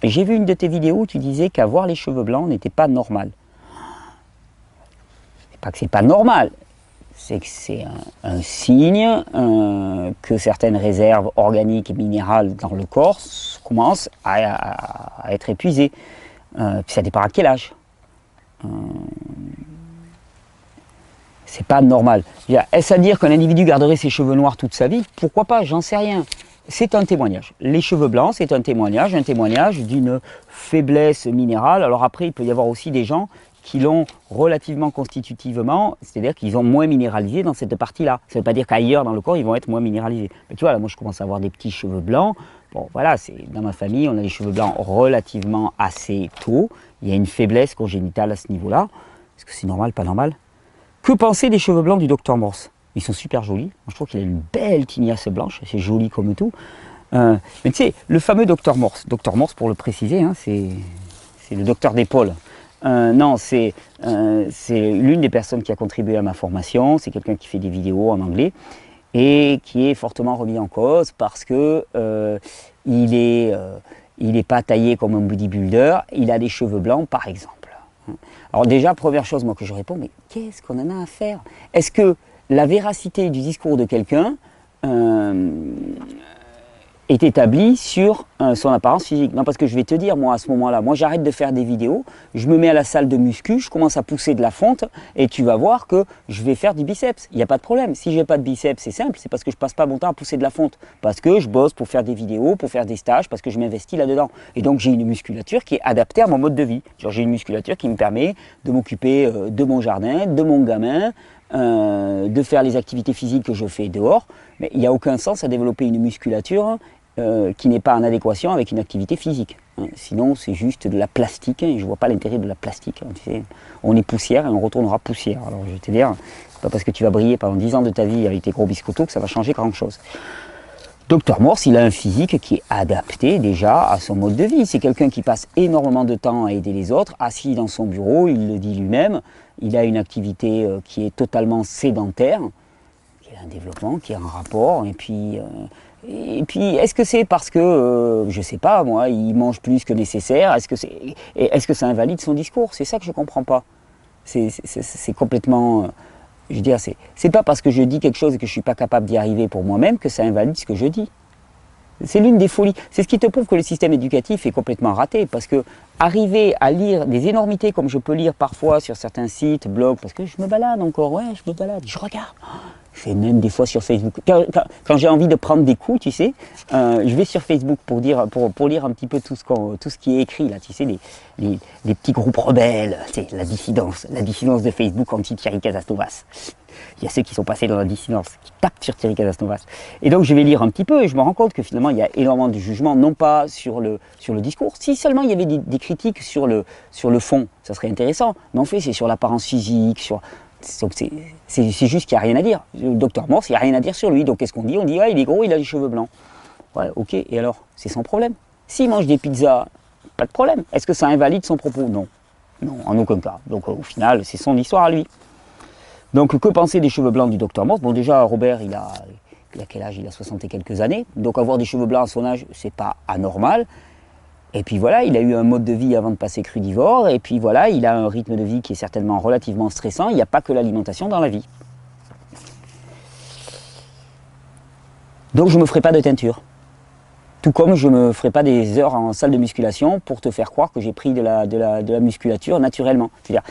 j'ai vu une de tes vidéos où tu disais qu'avoir les cheveux blancs n'était pas normal. C'est pas que c'est pas normal, c'est que c'est un signe que certaines réserves organiques et minérales dans le corps commencent à être épuisées. Ça dépend à quel âge. C'est pas normal. Est-ce à dire qu'un individu garderait ses cheveux noirs toute sa vie? Pourquoi pas? J'en sais rien. C'est un témoignage. Les cheveux blancs, c'est un témoignage d'une faiblesse minérale. Alors après, il peut y avoir aussi des gens qui l'ont relativement constitutivement, c'est-à-dire qu'ils ont moins minéralisé dans cette partie-là. Ça ne veut pas dire qu'ailleurs dans le corps, ils vont être moins minéralisés. Mais tu vois, là, moi, je commence à avoir des petits cheveux blancs. Bon, voilà, dans ma famille, on a les cheveux blancs relativement assez tôt. Il y a une faiblesse congénitale à ce niveau-là. Est-ce que c'est normal, pas normal? Que penser des cheveux blancs du Dr Morse? Ils sont super jolis. Moi, je trouve qu'il a une belle tignasse blanche. C'est joli comme tout. Mais tu sais, le fameux Dr Morse. Dr Morse, pour le préciser, hein, c'est le docteur d'épaule. Non, c'est l'une des personnes qui a contribué à ma formation. C'est quelqu'un qui fait des vidéos en anglais et qui est fortement remis en cause parce que il est pas taillé comme un bodybuilder. Il a des cheveux blancs, par exemple. Alors déjà, première chose, moi, que je réponds, mais qu'est-ce qu'on en a à faire? Est-ce que la véracité du discours de quelqu'un est établie sur son apparence physique? Non, parce que je vais te dire, moi, à ce moment-là, moi, j'arrête de faire des vidéos, je me mets à la salle de muscu, je commence à pousser de la fonte, et tu vas voir que je vais faire du biceps. Il n'y a pas de problème. Si je n'ai pas de biceps, c'est simple, c'est parce que je passe pas mon temps à pousser de la fonte. Parce que je bosse pour faire des vidéos, pour faire des stages, parce que je m'investis là-dedans. Et donc, j'ai une musculature qui est adaptée à mon mode de vie. J'ai une musculature qui me permet de m'occuper de mon jardin, de mon gamin, de faire les activités physiques que je fais dehors. Mais il n'y a aucun sens à développer une musculature qui n'est pas en adéquation avec une activité physique. Sinon, c'est juste de la plastique, et je ne vois pas l'intérêt de la plastique. Tu sais, on est poussière et on retournera poussière. Alors je vais te dire, c'est pas parce que tu vas briller pendant 10 ans de ta vie avec tes gros biscottos que ça va changer grand-chose. Dr Morse, il a un physique qui est adapté déjà à son mode de vie. C'est quelqu'un qui passe énormément de temps à aider les autres, assis dans son bureau, il le dit lui-même. Il a une activité qui est totalement sédentaire, qui a un développement, qui a un rapport, et puis est-ce que c'est parce que, je ne sais pas moi, il mange plus que nécessaire? Est-ce que ça invalide son discours? C'est ça que je ne comprends pas. C'est complètement... je veux dire, c'est pas parce que je dis quelque chose et que je ne suis pas capable d'y arriver pour moi-même que ça invalide ce que je dis. C'est l'une des folies. C'est ce qui te prouve que le système éducatif est complètement raté. Parce que arriver à lire des énormités comme je peux lire parfois sur certains sites, blogs, parce que je me balade encore, ouais, je me balade, je regarde. Je fais même des fois sur Facebook. Quand j'ai envie de prendre des coups, tu sais, je vais sur Facebook pour lire un petit peu tout ce qui est écrit là, tu sais, les petits groupes rebelles, tu sais, la dissidence de Facebook anti-Thierry Casasnovas. Il y a ceux qui sont passés dans la dissidence, qui tapent sur Thierry Casasnovas. Et donc je vais lire un petit peu et je me rends compte que finalement il y a énormément de jugements, non pas sur le discours. Si seulement il y avait des critiques sur le fond, ça serait intéressant. Mais en fait c'est sur l'apparence physique, donc c'est juste qu'il n'y a rien à dire. Le docteur Morse, il n'y a rien à dire sur lui. Donc qu'est-ce qu'on dit? On dit, ah, il est gros, il a les cheveux blancs. Ouais, ok, et alors? C'est sans problème. S'il mange des pizzas, pas de problème. Est-ce que ça invalide son propos? Non. Non, en aucun cas. Donc au final, c'est son histoire à lui. Donc que penser des cheveux blancs du docteur Morse? Bon, déjà, Robert, il a quel âge? Il a 60 et quelques années. Donc avoir des cheveux blancs à son âge, c'est pas anormal. Et puis voilà, il a eu un mode de vie avant de passer crudivore. Et puis voilà, il a un rythme de vie qui est certainement relativement stressant. Il n'y a pas que l'alimentation dans la vie. Donc je ne me ferai pas de teinture. Tout comme je ne me ferai pas des heures en salle de musculation pour te faire croire que j'ai pris de la musculature naturellement. C'est-à-dire,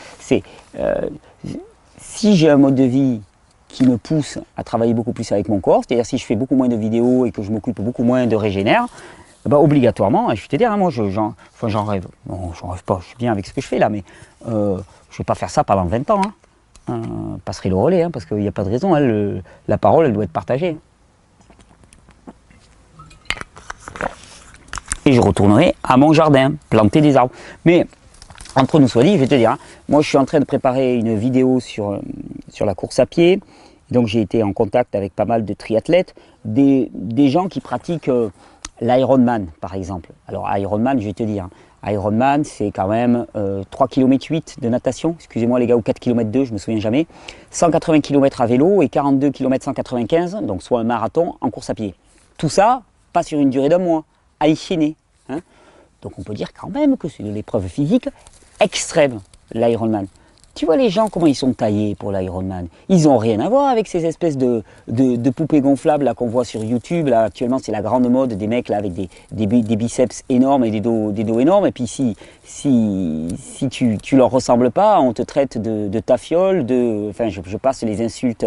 si j'ai un mode de vie qui me pousse à travailler beaucoup plus avec mon corps, c'est-à-dire si je fais beaucoup moins de vidéos et que je m'occupe beaucoup moins de régénère, bah obligatoirement, je vais te dire, hein, moi j'en rêve. Bon, j'en rêve pas, je suis bien avec ce que je fais là, mais je ne vais pas faire ça pendant 20 ans. Passerai le relais, hein, parce qu'il n'y a pas de raison, hein, la parole elle doit être partagée. Et je retournerai à mon jardin, planter des arbres. Mais entre nous soit dit, je vais te dire, hein, moi je suis en train de préparer une vidéo sur la course à pied. Donc j'ai été en contact avec pas mal de triathlètes, des gens qui pratiquent l'Ironman par exemple. Alors Ironman, je vais te dire, Ironman c'est quand même 3 km 8 de natation, excusez-moi les gars, ou 4 km 2, je me souviens jamais, 180 km à vélo et 42 km 195, donc soit un marathon en course à pied. Tout ça, pas sur une durée d'un mois, à y chaîner. Hein. Donc on peut dire quand même que c'est de l'épreuve physique extrême, l'Ironman. Tu vois les gens, comment ils sont taillés pour l'Ironman? Ils n'ont rien à voir avec ces espèces de poupées gonflables qu'on voit sur YouTube. Là, actuellement, c'est la grande mode des mecs là, avec des biceps énormes et des dos énormes. Et puis si tu leur ressembles pas, on te traite de tafiole, enfin je passe les insultes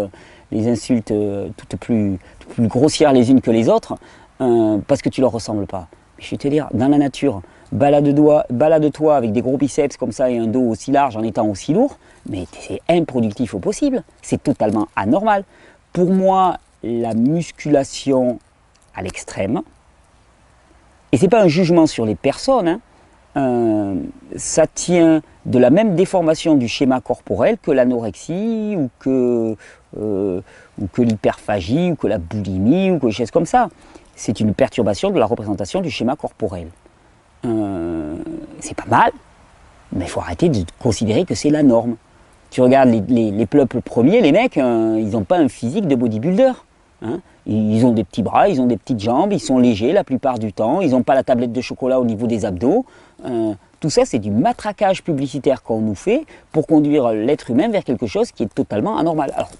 toutes plus grossières les unes que les autres, parce que tu leur ressembles pas. Je vais te dire, dans la nature, balade-toi avec des gros biceps comme ça et un dos aussi large en étant aussi lourd, mais c'est improductif au possible, c'est totalement anormal. Pour moi, la musculation à l'extrême, et c'est pas un jugement sur les personnes, hein, ça tient de la même déformation du schéma corporel que l'anorexie ou que l'hyperphagie ou que la boulimie ou que des choses comme ça. C'est une perturbation de la représentation du schéma corporel. C'est pas mal, mais il faut arrêter de considérer que c'est la norme. Tu regardes les peuples premiers, les mecs, ils n'ont pas un physique de bodybuilder. Hein. Ils ont des petits bras, ils ont des petites jambes, ils sont légers la plupart du temps, ils n'ont pas la tablette de chocolat au niveau des abdos. Tout ça, c'est du matraquage publicitaire qu'on nous fait pour conduire l'être humain vers quelque chose qui est totalement anormal. Alors,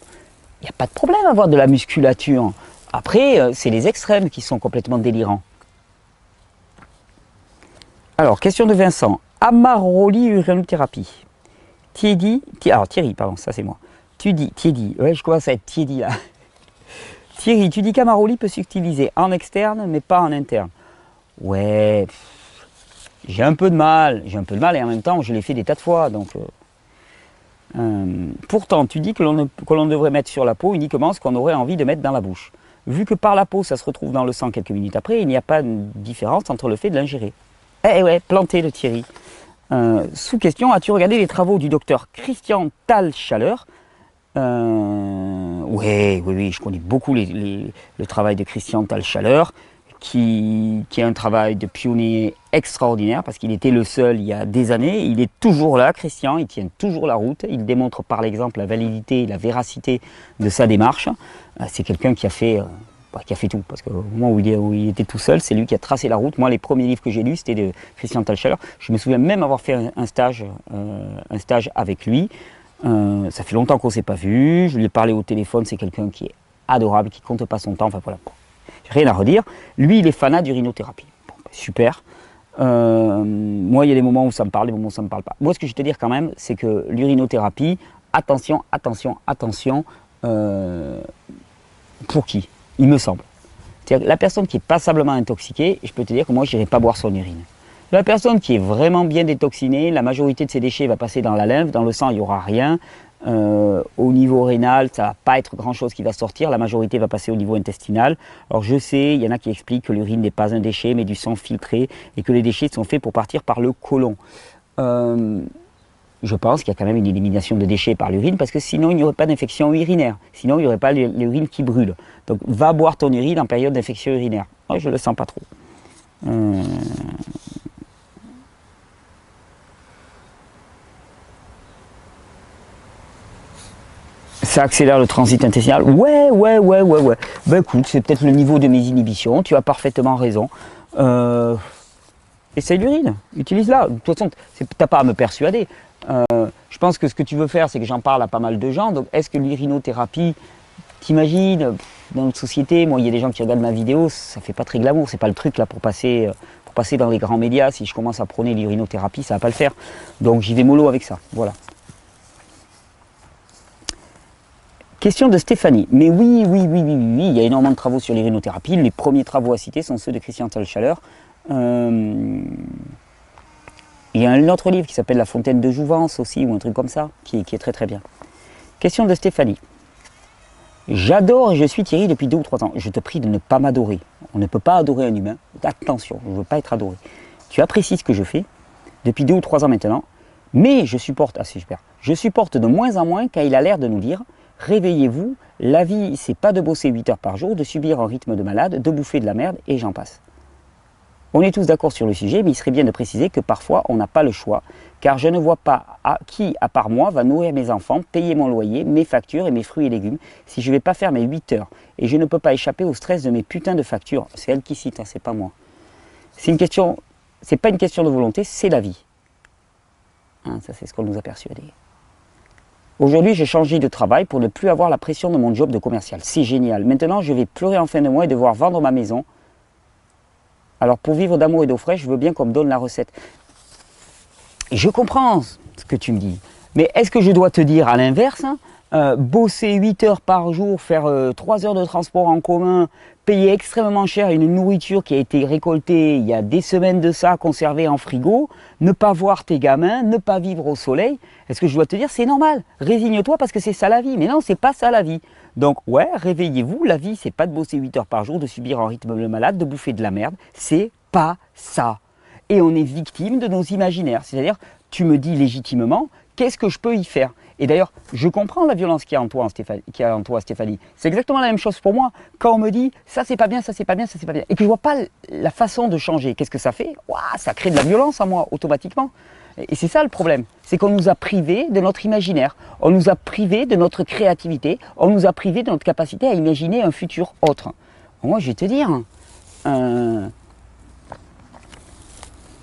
il n'y a pas de problème à avoir de la musculature. Après, c'est les extrêmes qui sont complètement délirants. Alors, question de Vincent. Amaroli urinothérapie. Thierry, pardon, ça c'est moi. Thierry, ouais, je commence à être Thierry là. Thierry, tu dis qu'Amaroli peut s'utiliser en externe, mais pas en interne. Ouais, j'ai un peu de mal et en même temps, je l'ai fait des tas de fois. Donc, pourtant, tu dis que l'on devrait mettre sur la peau uniquement ce qu'on aurait envie de mettre dans la bouche. Vu que par la peau, ça se retrouve dans le sang quelques minutes après, il n'y a pas de différence entre le fait de l'ingérer. Eh ouais, planté le Thierry. Sous question, as-tu regardé les travaux du docteur Christian Thalchaleur? Oui, je connais beaucoup le travail de Christian Thalchaleur, qui est un travail de pionnier extraordinaire, parce qu'il était le seul il y a des années. Il est toujours là, Christian, il tient toujours la route. Il démontre par l'exemple la validité et la véracité de sa démarche. C'est quelqu'un qui a fait tout, parce qu'au moment où il était tout seul, c'est lui qui a tracé la route. Moi, les premiers livres que j'ai lus, c'était de Christian Thalchaleur. Je me souviens même avoir fait un stage avec lui. Ça fait longtemps qu'on ne s'est pas vu. Je lui ai parlé au téléphone. C'est quelqu'un qui est adorable, qui ne compte pas son temps. Enfin voilà. rien à redire. Lui, il est fanat d'urinothérapie. Bon, ben, super. Moi, il y a des moments où ça me parle, des moments où ça ne me parle pas. Moi, ce que je vais te dire quand même, c'est que l'urinothérapie, attention, attention, attention, pour qui? Il me semble. C'est-à-dire la personne qui est passablement intoxiquée, je peux te dire que moi, je n'irai pas boire son urine. La personne qui est vraiment bien détoxinée, la majorité de ses déchets va passer dans la lymphe, dans le sang, il n'y aura rien. Au niveau rénal, ça ne va pas être grand-chose qui va sortir, la majorité va passer au niveau intestinal. Alors je sais, il y en a qui expliquent que l'urine n'est pas un déchet, mais du sang filtré, et que les déchets sont faits pour partir par le côlon. Je pense qu'il y a quand même une élimination de déchets par l'urine, parce que sinon il n'y aurait pas d'infection urinaire, sinon il n'y aurait pas l'urine qui brûle. Donc va boire ton urine en période d'infection urinaire. Moi je ne le sens pas trop. Ça accélère le transit intestinal. Ouais. Ben écoute, c'est peut-être le niveau de mes inhibitions, tu as parfaitement raison. Essaye l'urine, utilise-la. De toute façon, tu n'as pas à me persuader. Je pense que ce que tu veux faire, c'est que j'en parle à pas mal de gens. Donc est-ce que l'urinothérapie, t'imagines, dans notre société, moi il y a des gens qui regardent ma vidéo, ça fait pas très glamour, c'est pas le truc là pour passer dans les grands médias. Si je commence à prôner l'urinothérapie, ça va pas le faire. Donc j'y vais mollo avec ça, voilà. Question de Stéphanie. Mais oui, il y a énormément de travaux sur l'urinothérapie. Les premiers travaux à citer sont ceux de Christian Thalschaller. Il y a un autre livre qui s'appelle La Fontaine de Jouvence aussi, ou un truc comme ça, qui est très très bien. Question de Stéphanie. J'adore et je suis Thierry depuis 2 ou 3 ans. Je te prie de ne pas m'adorer. On ne peut pas adorer un humain. Attention, je ne veux pas être adoré. Tu apprécies ce que je fais depuis 2 ou 3 ans maintenant, mais je supporte, c'est super, je supporte de moins en moins quand il a l'air de nous dire « Réveillez-vous, la vie, c'est pas de bosser 8 heures par jour, de subir un rythme de malade, de bouffer de la merde, et j'en passe. » On est tous d'accord sur le sujet, mais il serait bien de préciser que parfois on n'a pas le choix, car je ne vois pas qui, à part moi, va nourrir mes enfants, payer mon loyer, mes factures et mes fruits et légumes, si je ne vais pas faire mes 8 heures. Et je ne peux pas échapper au stress de mes putains de factures. C'est elle qui cite, hein, c'est pas moi. C'est pas une question de volonté, c'est la vie. Hein, ça c'est ce qu'on nous a persuadé. Aujourd'hui, j'ai changé de travail pour ne plus avoir la pression de mon job de commercial. C'est génial. Maintenant, je vais pleurer en fin de mois et devoir vendre ma maison. Alors, pour vivre d'amour et d'eau fraîche, je veux bien qu'on me donne la recette. Et je comprends ce que tu me dis. Mais est-ce que je dois te dire à l'inverse, hein, bosser 8 heures par jour, faire 3 heures de transport en commun, payer extrêmement cher une nourriture qui a été récoltée il y a des semaines de ça, conservée en frigo, ne pas voir tes gamins, ne pas vivre au soleil, est-ce que je dois te dire c'est normal, résigne-toi parce que c'est ça la vie. Mais non, c'est pas ça la vie. Donc ouais, réveillez-vous, la vie c'est pas de bosser 8 heures par jour, de subir un rythme de malade, de bouffer de la merde, c'est pas ça. Et on est victime de nos imaginaires, c'est-à-dire tu me dis légitimement, qu'est-ce que je peux y faire? Et d'ailleurs, je comprends la violence qu'il y a en toi, Stéphanie. C'est exactement la même chose pour moi. Quand on me dit ça c'est pas bien, ça c'est pas bien, ça c'est pas bien, et que je vois pas la façon de changer, qu'est-ce que ça fait? Ouah, ça crée de la violence en moi automatiquement. Et c'est ça le problème, c'est qu'on nous a privés de notre imaginaire, on nous a privés de notre créativité, on nous a privés de notre capacité à imaginer un futur autre. Moi, je vais te dire,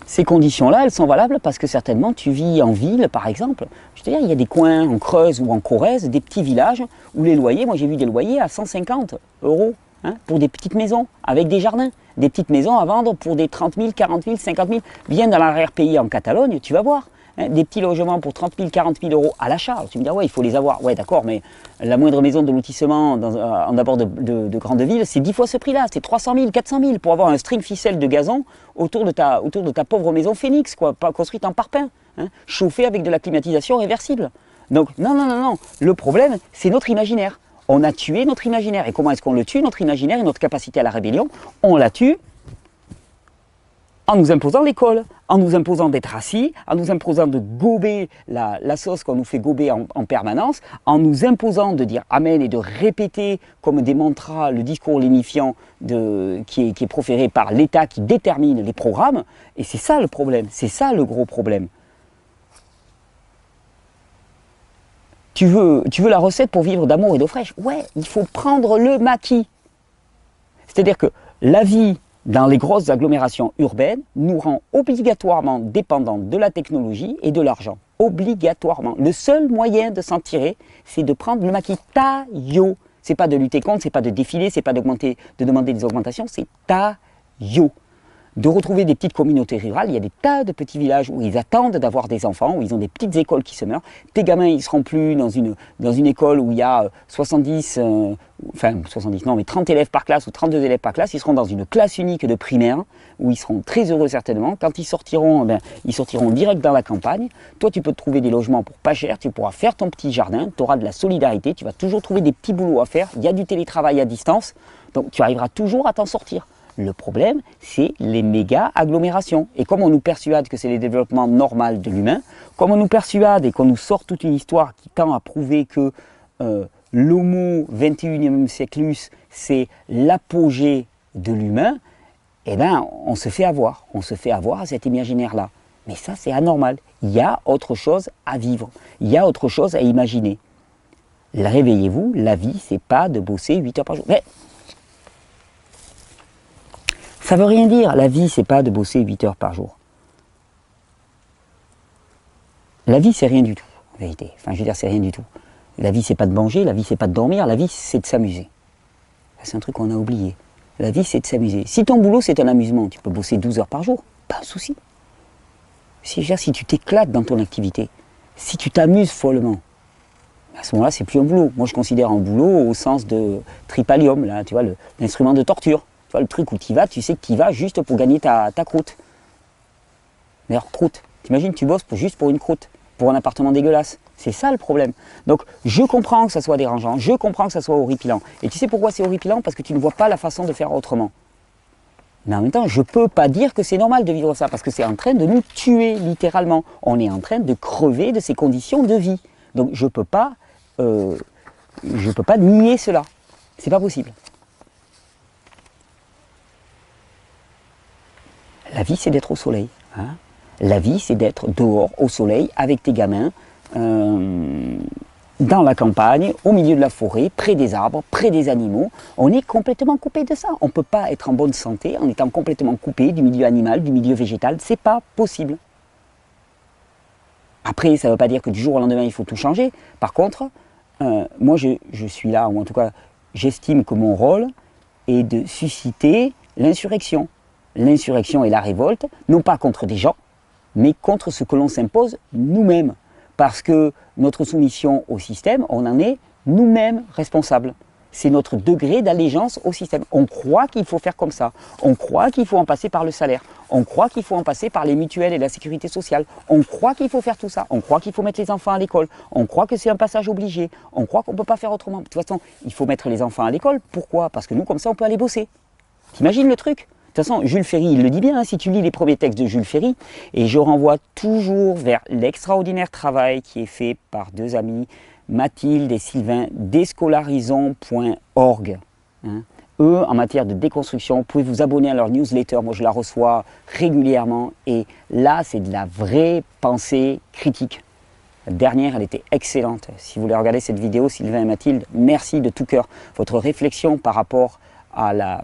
ces conditions-là, elles sont valables parce que certainement tu vis en ville, par exemple. Je veux dire, il y a des coins en Creuse ou en Corrèze, des petits villages où les loyers, moi j'ai vu des loyers à 150 € hein, pour des petites maisons avec des jardins. Des petites maisons à vendre pour des 30 000, 40 000, 50 000. Viens dans l'arrière-pays en Catalogne, tu vas voir. Hein, des petits logements pour 30 000, 40 000 € à l'achat. Tu me dis, ouais, il faut les avoir. Ouais, d'accord, mais la moindre maison de lotissement en abord de grande ville, c'est 10 fois ce prix-là. C'est 300 000, 400 000 pour avoir un string ficelle de gazon autour de ta pauvre maison Phoenix, quoi, pas construite en parpaing, hein, chauffée avec de la climatisation réversible. Donc, non. Le problème, c'est notre imaginaire. On a tué notre imaginaire. Et comment est-ce qu'on le tue, notre imaginaire et notre capacité à la rébellion? On la tue en nous imposant l'école, en nous imposant d'être assis, en nous imposant de gober la sauce qu'on nous fait gober en permanence, en nous imposant de dire Amen et de répéter comme des mantras le discours lénifiant qui est proféré par l'État qui détermine les programmes. Et c'est ça le problème, c'est ça le gros problème. Tu veux la recette pour vivre d'amour et d'eau fraîche? Ouais, il faut prendre le maquis. C'est-à-dire que la vie dans les grosses agglomérations urbaines nous rend obligatoirement dépendants de la technologie et de l'argent. Obligatoirement. Le seul moyen de s'en tirer, c'est de prendre le maquis. Ta yo, C'est pas de lutter contre, c'est pas de défiler, c'est pas d'augmenter, de demander des augmentations, c'est ta yo. De retrouver des petites communautés rurales, il y a des tas de petits villages où ils attendent d'avoir des enfants, où ils ont des petites écoles qui se meurent. Tes gamins, ils ne seront plus dans une école où il y a 70, enfin 70, non, mais 30 élèves par classe ou 32 élèves par classe. Ils seront dans une classe unique de primaire, où ils seront très heureux certainement. Quand ils sortiront, ils sortiront direct dans la campagne. Toi, tu peux te trouver des logements pour pas cher, tu pourras faire ton petit jardin, tu auras de la solidarité, tu vas toujours trouver des petits boulots à faire. Il y a du télétravail à distance, donc tu arriveras toujours à t'en sortir. Le problème, c'est les méga agglomérations. Et comme on nous persuade que c'est le développement normal de l'humain, comme on nous persuade et qu'on nous sort toute une histoire qui tend à prouver que l'homo 21e sièclus, c'est l'apogée de l'humain, eh bien, on se fait avoir. On se fait avoir à cet imaginaire-là. Mais ça, c'est anormal. Il y a autre chose à vivre. Il y a autre chose à imaginer. Réveillez-vous, la vie, c'est pas de bosser 8 heures par jour. Mais ça veut rien dire, la vie, c'est pas de bosser 8 heures par jour. La vie, c'est rien du tout, en vérité. Enfin, je veux dire, c'est rien du tout. La vie, c'est pas de manger, la vie, c'est pas de dormir, la vie, c'est de s'amuser. C'est un truc qu'on a oublié. La vie, c'est de s'amuser. Si ton boulot, c'est un amusement, tu peux bosser 12 heures par jour, pas un souci. Si tu t'éclates dans ton activité, si tu t'amuses follement, à ce moment-là, c'est plus un boulot. Moi, je considère un boulot au sens de tripalium, là, tu vois, l'instrument de torture. Le truc où tu vas, tu sais que tu vas juste pour gagner ta croûte. D'ailleurs, croûte. T'imagines, tu bosses juste pour une croûte, pour un appartement dégueulasse. C'est ça le problème. Donc, je comprends que ça soit dérangeant, je comprends que ça soit horripilant. Et tu sais pourquoi c'est horripilant? Parce que tu ne vois pas la façon de faire autrement. Mais en même temps, je ne peux pas dire que c'est normal de vivre ça, parce que c'est en train de nous tuer, littéralement. On est en train de crever de ces conditions de vie. Donc, je ne peux pas nier cela. C'est pas possible. La vie, c'est d'être au soleil. Hein. La vie, c'est d'être dehors, au soleil, avec tes gamins, dans la campagne, au milieu de la forêt, près des arbres, près des animaux. On est complètement coupé de ça. On ne peut pas être en bonne santé en étant complètement coupé du milieu animal, du milieu végétal. C'est pas possible. Après, ça ne veut pas dire que du jour au lendemain, il faut tout changer. Par contre, moi, je suis là, ou en tout cas, j'estime que mon rôle est de susciter l'insurrection. L'insurrection et la révolte, non pas contre des gens, mais contre ce que l'on s'impose nous-mêmes. Parce que notre soumission au système, on en est nous-mêmes responsables. C'est notre degré d'allégeance au système. On croit qu'il faut faire comme ça. On croit qu'il faut en passer par le salaire. On croit qu'il faut en passer par les mutuelles et la sécurité sociale. On croit qu'il faut faire tout ça. On croit qu'il faut mettre les enfants à l'école. On croit que c'est un passage obligé. On croit qu'on ne peut pas faire autrement. De toute façon, il faut mettre les enfants à l'école. Pourquoi? Parce que nous, comme ça, on peut aller bosser. T'imagines le truc? De toute façon, Jules Ferry, il le dit bien, hein, si tu lis les premiers textes de Jules Ferry, et je renvoie toujours vers l'extraordinaire travail qui est fait par deux amis, Mathilde et Sylvain, déscolarisons.org. Hein. Eux, en matière de déconstruction, vous pouvez vous abonner à leur newsletter, moi je la reçois régulièrement, et là, c'est de la vraie pensée critique. La dernière, elle était excellente. Si vous voulez regarder cette vidéo, Sylvain et Mathilde, merci de tout cœur. Votre réflexion par rapport à la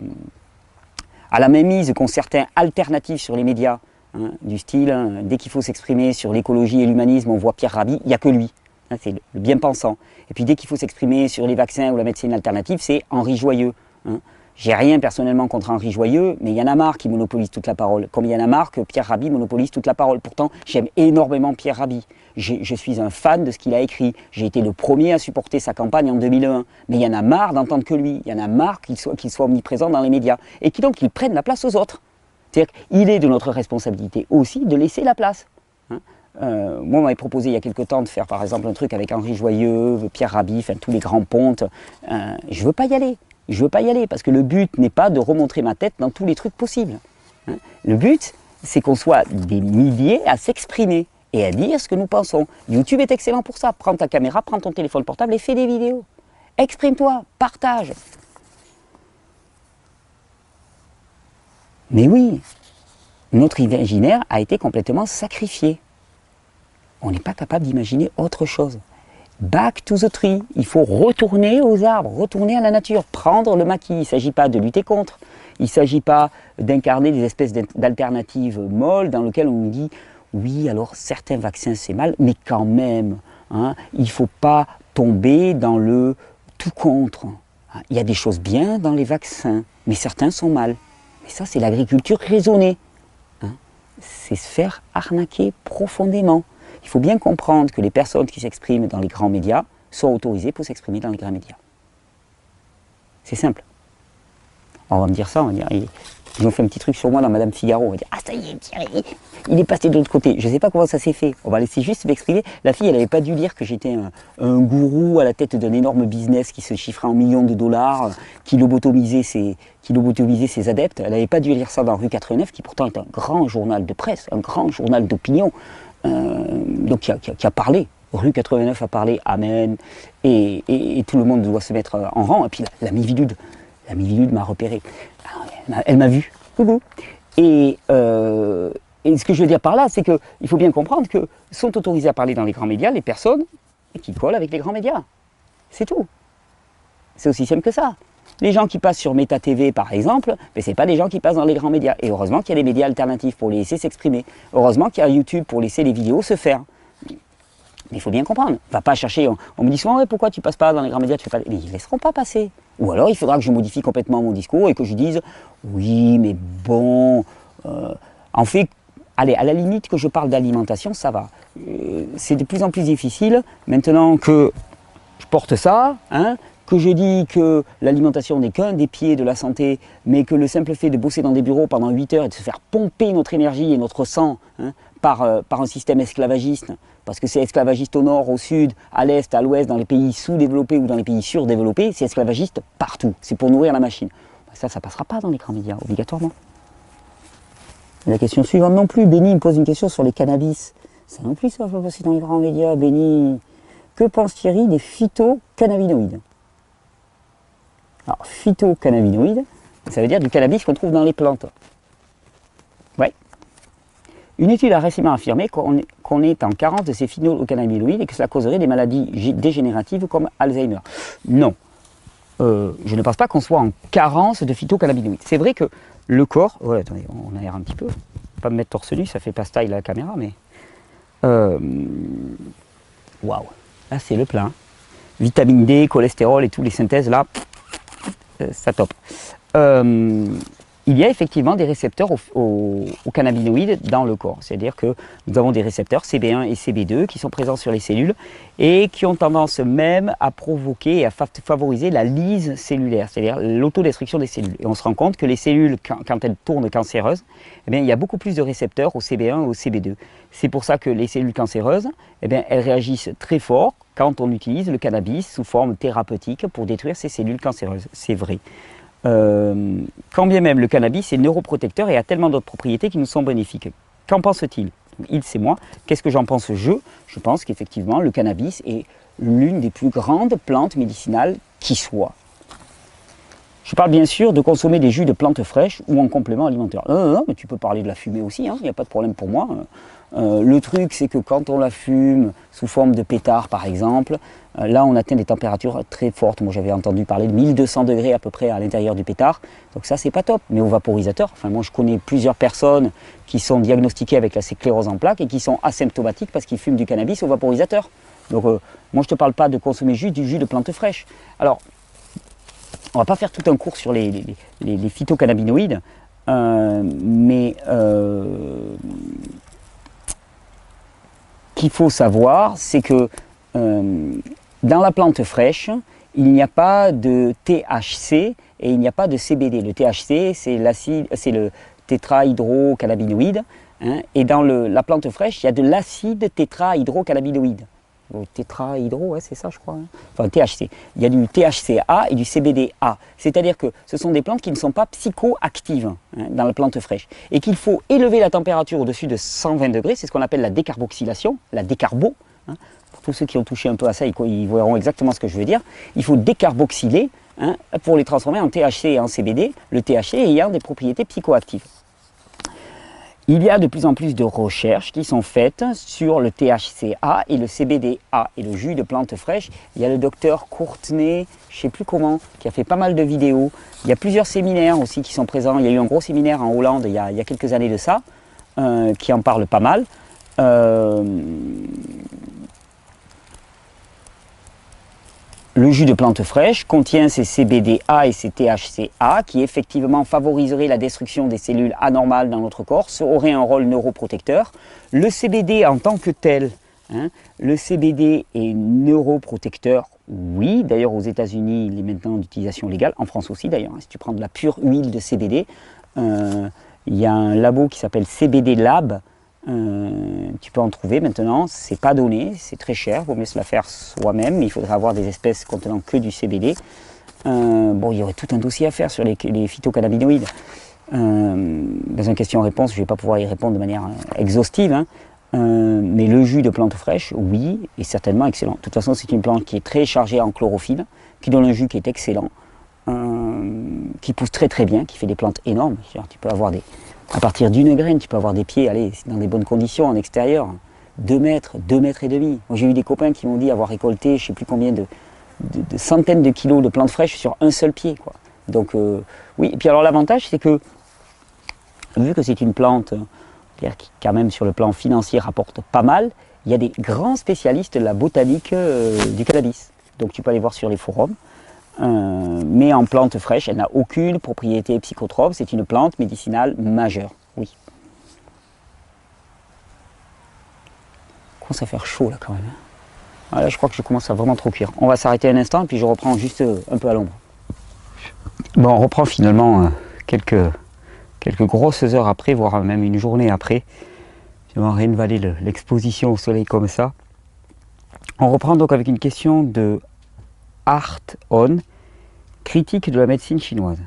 mainmise qu'ont certains alternatifs sur les médias, hein, du style, hein, dès qu'il faut s'exprimer sur l'écologie et l'humanisme, on voit Pierre Rabhi, il n'y a que lui, hein, c'est le bien-pensant. Et puis dès qu'il faut s'exprimer sur les vaccins ou la médecine alternative, c'est Henri Joyeux. Hein. J'ai rien personnellement contre Henri Joyeux, mais il y en a marre qui monopolise toute la parole, comme il y en a marre que Pierre Rabhi monopolise toute la parole. Pourtant, j'aime énormément Pierre Rabhi. Je suis un fan de ce qu'il a écrit. J'ai été le premier à supporter sa campagne en 2001. Mais il y en a marre d'entendre que lui. Il y en a marre qu'il soit omniprésent dans les médias. Et qu'il prenne la place aux autres. C'est-à-dire qu'il est de notre responsabilité aussi de laisser la place. Hein. Moi, on m'avait proposé il y a quelque temps de faire par exemple un truc avec Henri Joyeux, Pierre Rabhi, enfin tous les grands pontes. Je ne veux pas y aller. Je ne veux pas y aller parce que le but n'est pas de remontrer ma tête dans tous les trucs possibles. Hein. Le but, c'est qu'on soit des milliers à s'exprimer et à dire ce que nous pensons. YouTube est excellent pour ça. Prends ta caméra, prends ton téléphone portable et fais des vidéos. Exprime-toi, partage. Mais oui, notre imaginaire a été complètement sacrifié. On n'est pas capable d'imaginer autre chose. Back to the tree, il faut retourner aux arbres, retourner à la nature, prendre le maquis. Il ne s'agit pas de lutter contre, il ne s'agit pas d'incarner des espèces d'alternatives molles dans lesquelles on nous dit oui, alors certains vaccins c'est mal, mais quand même, hein, il ne faut pas tomber dans le tout contre. Il y a des choses bien dans les vaccins, mais certains sont mal. Mais ça, c'est l'agriculture raisonnée. C'est se faire arnaquer profondément. Il faut bien comprendre que les personnes qui s'expriment dans les grands médias sont autorisées pour s'exprimer dans les grands médias. C'est simple. On va me dire ça, on va dire, ils ont fait un petit truc sur moi dans Madame Figaro, on va dire, ah ça y est, Thierry, il est passé de l'autre côté. Je ne sais pas comment ça s'est fait, on va laisser juste m'exprimer. La fille, elle n'avait pas dû lire que j'étais un gourou à la tête d'un énorme business qui se chiffrait en millions de dollars, qui lobotomisait ses adeptes. Elle n'avait pas dû lire ça dans Rue 89, qui pourtant est un grand journal de presse, un grand journal d'opinion, donc qui a parlé. Rue 89 a parlé, amen, et tout le monde doit se mettre en rang. Et puis la Mivilude m'a repéré. Elle m'a vu. Et ce que je veux dire par là, c'est qu'il faut bien comprendre que sont autorisés à parler dans les grands médias les personnes qui collent avec les grands médias. C'est tout. C'est aussi simple que ça. Les gens qui passent sur Meta TV, par exemple, ce n'est pas des gens qui passent dans les grands médias. Et heureusement qu'il y a des médias alternatifs pour les laisser s'exprimer. Heureusement qu'il y a YouTube pour laisser les vidéos se faire. Mais il faut bien comprendre. On va pas chercher. On me dit souvent, ouais, pourquoi tu passes pas dans les grands médias, tu fais pas. Mais ils ne laisseront pas passer. Ou alors il faudra que je modifie complètement mon discours et que je dise, oui, mais bon. En fait, allez, à la limite que je parle d'alimentation, ça va. C'est de plus en plus difficile maintenant que je porte ça, que je dis que l'alimentation n'est qu'un des pieds de la santé, mais que le simple fait de bosser dans des bureaux pendant 8 heures et de se faire pomper notre énergie et notre sang par un système esclavagiste, parce que c'est esclavagiste au nord, au sud, à l'est, à l'ouest, dans les pays sous-développés ou dans les pays surdéveloppés, c'est esclavagiste partout, c'est pour nourrir la machine. Ça ne passera pas dans les grands médias, obligatoirement. Et la question suivante non plus, Benny me pose une question sur les cannabis. Ça non plus, ça va passer dans les grands médias, Benny. Que pense Thierry des phytocannabinoïdes? Alors, phytocannabinoïdes, ça veut dire du cannabis qu'on trouve dans les plantes. Ouais. Une étude a récemment affirmé qu'on est en carence de ces phytocannabinoïdes et que cela causerait des maladies dégénératives comme Alzheimer. Non. Je ne pense pas qu'on soit en carence de phytocannabinoïdes. C'est vrai que le corps... Ouais, attendez, on aère un petit peu. Pas me mettre torse nu, ça fait pas style à la caméra, mais... Waouh. Là, c'est le plein. Vitamine D, cholestérol et toutes les synthèses, là, ça top. Il y a effectivement des récepteurs aux cannabinoïdes dans le corps. C'est-à-dire que nous avons des récepteurs CB1 et CB2 qui sont présents sur les cellules et qui ont tendance même à provoquer et à favoriser la lyse cellulaire, c'est-à-dire l'autodestruction des cellules. Et on se rend compte que les cellules, quand elles tournent cancéreuses, eh bien, il y a beaucoup plus de récepteurs au CB1 et au CB2. C'est pour ça que les cellules cancéreuses, eh bien, elles réagissent très fort quand on utilise le cannabis sous forme thérapeutique pour détruire ces cellules cancéreuses. C'est vrai. Quand bien même le cannabis est neuroprotecteur et a tellement d'autres propriétés qui nous sont bénéfiques. Qu'en pense-t-il? Il, c'est moi. Qu'est-ce que j'en pense? Je pense qu'effectivement le cannabis est l'une des plus grandes plantes médicinales qui soit. Je parle bien sûr de consommer des jus de plantes fraîches ou en complément alimentaire. Non, mais tu peux parler de la fumée aussi, il n'y a pas de problème pour moi. Le truc, c'est que quand on la fume sous forme de pétard, par exemple, là, on atteint des températures très fortes. Moi, j'avais entendu parler de 1200 degrés à peu près à l'intérieur du pétard. Donc ça, c'est pas top. Mais au vaporisateur, enfin, moi, je connais plusieurs personnes qui sont diagnostiquées avec la sclérose en plaques et qui sont asymptomatiques parce qu'ils fument du cannabis au vaporisateur. Donc, moi, je ne te parle pas de consommer juste du jus de plantes fraîches. Alors, on ne va pas faire tout un cours sur les phytocannabinoïdes, mais qu'il faut savoir, c'est que dans la plante fraîche, il n'y a pas de THC et il n'y a pas de CBD. Le THC, c'est le tétrahydrocannabinoïde, et dans la plante fraîche, il y a de l'acide tétrahydrocannabinoïde. Tétrahydro, ouais, c'est ça, je crois. Enfin, THC. Il y a du THCA et du CBDA. C'est-à-dire que ce sont des plantes qui ne sont pas psychoactives dans la plante fraîche. Et qu'il faut élever la température au-dessus de 120 degrés. C'est ce qu'on appelle la décarboxylation, la décarbo. Pour tous ceux qui ont touché un peu à ça, ils verront exactement ce que je veux dire. Il faut décarboxyler pour les transformer en THC et en CBD, le THC ayant des propriétés psychoactives. Il y a de plus en plus de recherches qui sont faites sur le THCA et le CBDA et le jus de plantes fraîches. Il y a le docteur Courtney, je ne sais plus comment, qui a fait pas mal de vidéos. Il y a plusieurs séminaires aussi qui sont présents. Il y a eu un gros séminaire en Hollande il y a quelques années de ça, qui en parle pas mal. le jus de plante fraîche contient ces CBDA et ces THCA qui effectivement favoriseraient la destruction des cellules anormales dans notre corps, auraient un rôle neuroprotecteur. Le CBD en tant que tel, le CBD est neuroprotecteur, oui. D'ailleurs aux États-Unis, il est maintenant d'utilisation légale, en France aussi d'ailleurs. Si tu prends de la pure huile de CBD, il y a un labo qui s'appelle CBD Lab. Tu peux en trouver maintenant, c'est pas donné, c'est très cher, il vaut mieux se la faire soi-même, mais il faudrait avoir des espèces contenant que du CBD. Bon, il y aurait tout un dossier à faire sur les phytocannabinoïdes. Dans un question-réponse, je ne vais pas pouvoir y répondre de manière exhaustive, mais le jus de plante fraîche, oui, est certainement excellent. De toute façon, c'est une plante qui est très chargée en chlorophylle, qui donne un jus qui est excellent, qui pousse très très bien, qui fait des plantes énormes. Tu peux avoir à partir d'une graine, tu peux avoir des pieds, allez, dans des bonnes conditions en extérieur, 2 mètres, 2 mètres et demi. Moi, j'ai eu des copains qui m'ont dit avoir récolté, je ne sais plus combien de centaines de kilos de plantes fraîches sur un seul pied, quoi. Donc, oui. Et puis alors, l'avantage, c'est que, vu que c'est une plante qui, quand même, sur le plan financier, rapporte pas mal, il y a des grands spécialistes de la botanique du cannabis. Donc, tu peux aller voir sur les forums. Mais en plante fraîche, elle n'a aucune propriété psychotrope, c'est une plante médicinale majeure, oui. Commence à faire chaud là quand même. Là, je crois que je commence à vraiment trop cuire. On va s'arrêter un instant et puis je reprends juste un peu à l'ombre. Bon, on reprend finalement quelques grosses heures après, voire même une journée après. Finalement, rien ne valait l'exposition au soleil comme ça. On reprend donc avec une question de Art On, critique de la médecine chinoise.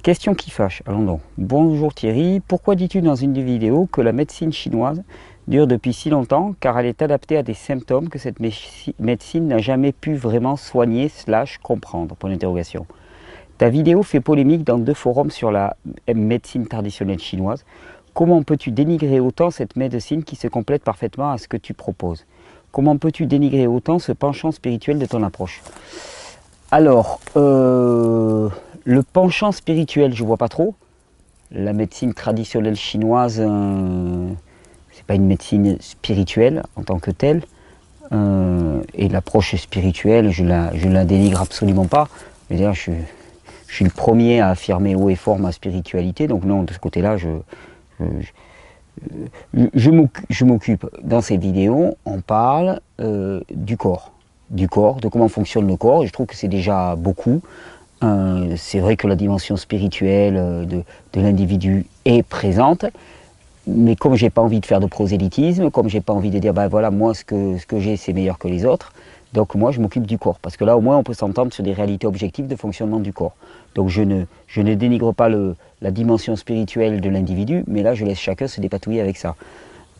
Question qui fâche. Allons donc. Bonjour Thierry, pourquoi dis-tu dans une des vidéos que la médecine chinoise dure depuis si longtemps car elle est adaptée à des symptômes que cette médecine n'a jamais pu vraiment soigner / comprendre, point d'interrogation. Ta vidéo fait polémique dans 2 forums sur la médecine traditionnelle chinoise. Comment peux-tu dénigrer autant cette médecine qui se complète parfaitement à ce que tu proposes? Comment peux-tu dénigrer autant ce penchant spirituel de ton approche? Alors, le penchant spirituel, je ne vois pas trop. La médecine traditionnelle chinoise, c'est pas une médecine spirituelle en tant que telle. Et l'approche spirituelle, je la dénigre absolument pas. D'ailleurs, je suis le premier à affirmer haut et fort ma spiritualité. Donc non, de ce côté-là, je m'occupe, dans cette vidéo, on parle du corps, de comment fonctionne le corps, et je trouve que c'est déjà beaucoup. C'est vrai que la dimension spirituelle de l'individu est présente, mais comme j'ai pas envie de faire de prosélytisme, comme j'ai pas envie de dire, ben voilà, moi ce que j'ai c'est meilleur que les autres, donc moi je m'occupe du corps, parce que là au moins on peut s'entendre sur des réalités objectives de fonctionnement du corps. Donc je ne dénigre pas la dimension spirituelle de l'individu, mais là je laisse chacun se dépatouiller avec ça.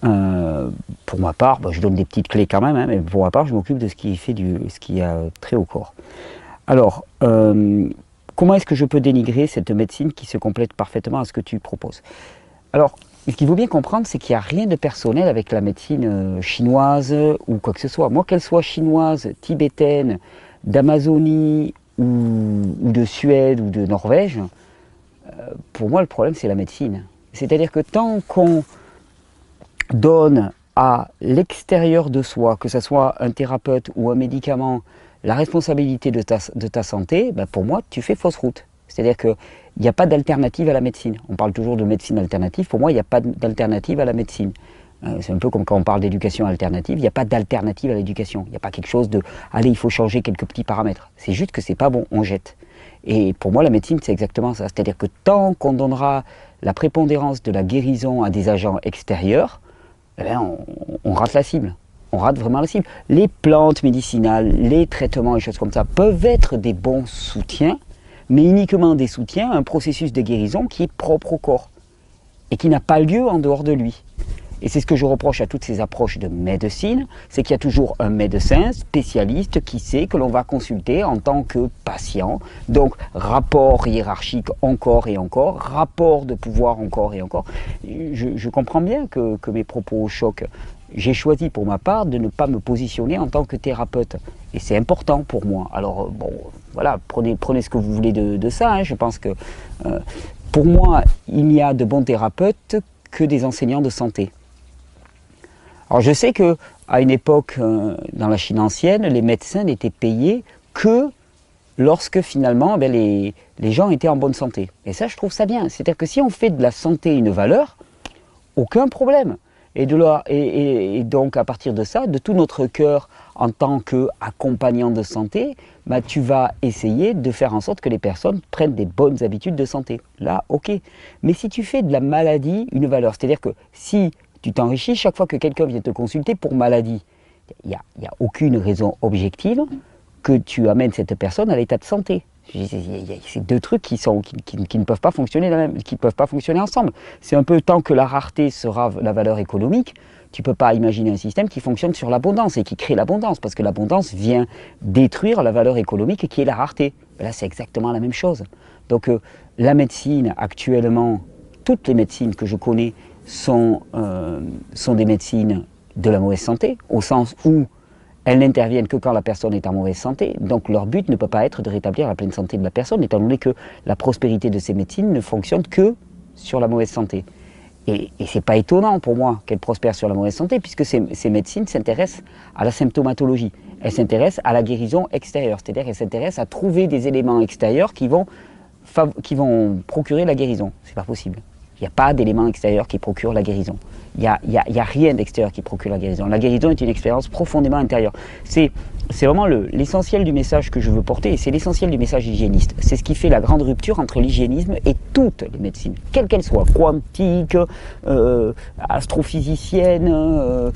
Pour ma part, je donne des petites clés quand même, mais pour ma part je m'occupe de ce qui a trait au corps. Alors, comment est-ce que je peux dénigrer cette médecine qui se complète parfaitement à ce que tu proposes? Alors, ce qu'il faut bien comprendre, c'est qu'il n'y a rien de personnel avec la médecine chinoise ou quoi que ce soit. Moi, qu'elle soit chinoise, tibétaine, d'Amazonie ou de Suède ou de Norvège, pour moi le problème c'est la médecine. C'est-à-dire que tant qu'on donne à l'extérieur de soi, que ce soit un thérapeute ou un médicament, la responsabilité de ta santé, pour moi tu fais fausse route. C'est-à-dire qu'il n'y a pas d'alternative à la médecine. On parle toujours de médecine alternative, pour moi il n'y a pas d'alternative à la médecine. C'est un peu comme quand on parle d'éducation alternative, il n'y a pas d'alternative à l'éducation. Il n'y a pas quelque chose de « allez, il faut changer quelques petits paramètres ». C'est juste que c'est pas bon, on jette. Et pour moi, la médecine, c'est exactement ça. C'est-à-dire que tant qu'on donnera la prépondérance de la guérison à des agents extérieurs, on rate la cible. On rate vraiment la cible. Les plantes médicinales, les traitements et choses comme ça peuvent être des bons soutiens, mais uniquement des soutiens à un processus de guérison qui est propre au corps et qui n'a pas lieu en dehors de lui. Et c'est ce que je reproche à toutes ces approches de médecine, c'est qu'il y a toujours un médecin spécialiste qui sait que l'on va consulter en tant que patient. Donc, rapport hiérarchique encore et encore, rapport de pouvoir encore et encore. Je comprends bien que mes propos choquent. J'ai choisi pour ma part de ne pas me positionner en tant que thérapeute. Et c'est important pour moi. Alors, bon, voilà, prenez ce que vous voulez de ça. Je pense que pour moi, il n'y a de bons thérapeutes que des enseignants de santé. Alors je sais qu'à une époque, dans la Chine ancienne, les médecins n'étaient payés que lorsque finalement les gens étaient en bonne santé. Et ça, je trouve ça bien. C'est-à-dire que si on fait de la santé une valeur, aucun problème. Et donc à partir de ça, de tout notre cœur, en tant qu'accompagnant de santé, bah, tu vas essayer de faire en sorte que les personnes prennent des bonnes habitudes de santé. Là, ok. Mais si tu fais de la maladie une valeur, c'est-à-dire que si tu t'enrichis chaque fois que quelqu'un vient te consulter pour maladie, il n'y a aucune raison objective que tu amènes cette personne à l'état de santé. C'est deux trucs qui ne peuvent pas fonctionner qui peuvent pas fonctionner ensemble. C'est un peu tant que la rareté sera la valeur économique, tu ne peux pas imaginer un système qui fonctionne sur l'abondance et qui crée l'abondance, parce que l'abondance vient détruire la valeur économique qui est la rareté. Là, c'est exactement la même chose. Donc la médecine actuellement, toutes les médecines que je connais sont des médecines de la mauvaise santé, au sens où elles n'interviennent que quand la personne est en mauvaise santé. Donc leur but ne peut pas être de rétablir la pleine santé de la personne, étant donné que la prospérité de ces médecines ne fonctionne que sur la mauvaise santé. Et ce n'est pas étonnant pour moi qu'elles prospèrent sur la mauvaise santé, puisque ces médecines s'intéressent à la symptomatologie. Elles s'intéressent à la guérison extérieure, c'est-à-dire qu'elles s'intéressent à trouver des éléments extérieurs qui vont procurer la guérison. Ce n'est pas possible. Il n'y a pas d'éléments extérieurs qui procurent la guérison. Il n'y a rien d'extérieur qui procure la guérison. La guérison est une expérience profondément intérieure. C'est vraiment l'essentiel du message que je veux porter, et c'est l'essentiel du message hygiéniste. C'est ce qui fait la grande rupture entre l'hygiénisme et toutes les médecines, quelles qu'elles soient, quantiques, astrophysiciennes,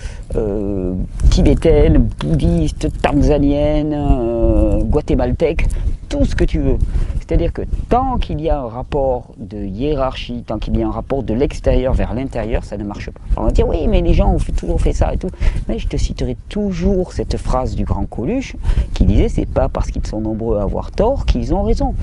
tibétaines, bouddhistes, tanzaniennes, guatémaltèques, tout ce que tu veux. C'est-à-dire que tant qu'il y a un rapport de hiérarchie, tant qu'il y a un rapport de l'extérieur vers l'intérieur, ça ne marche pas. Alors on va dire, oui, mais les gens ont toujours fait ça et tout. Mais je te citerai toujours cette phrase du grand Coluche qui disait, c'est pas parce qu'ils sont nombreux à avoir tort qu'ils ont raison.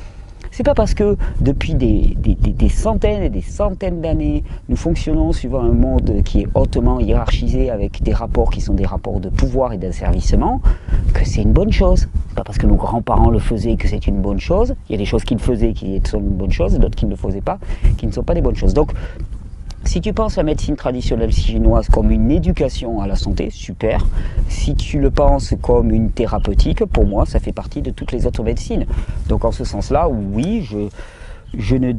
C'est pas parce que depuis des centaines et des centaines d'années, nous fonctionnons suivant un monde qui est hautement hiérarchisé avec des rapports qui sont des rapports de pouvoir et d'asservissement, que c'est une bonne chose. C'est pas parce que nos grands-parents le faisaient que c'est une bonne chose. Il y a des choses qu'ils faisaient qui sont une bonne chose, et d'autres qui ne le faisaient pas, qui ne sont pas des bonnes choses. Donc, si tu penses la médecine traditionnelle chinoise comme une éducation à la santé, super. Si tu le penses comme une thérapeutique, pour moi, ça fait partie de toutes les autres médecines. Donc en ce sens-là, oui, je ne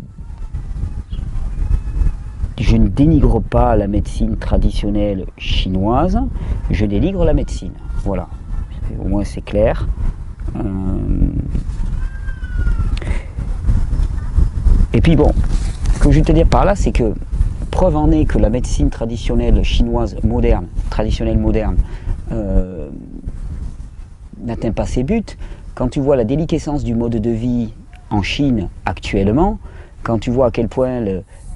dénigre pas la médecine traditionnelle chinoise, je dénigre la médecine. Voilà, au moins c'est clair. Et puis bon, ce que je veux te dire par là, c'est que preuve en est que la médecine traditionnelle chinoise traditionnelle moderne, n'atteint pas ses buts. Quand tu vois la déliquescence du mode de vie en Chine actuellement, quand tu vois à quel point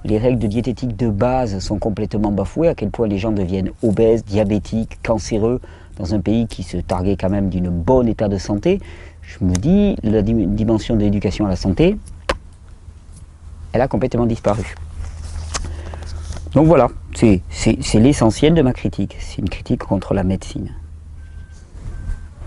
les règles de diététique de base sont complètement bafouées, à quel point les gens deviennent obèses, diabétiques, cancéreux, dans un pays qui se targuait quand même d'une bonne état de santé, je me dis, la dimension de l'éducation à la santé, elle a complètement disparu. Donc voilà, c'est l'essentiel de ma critique. C'est une critique contre la médecine.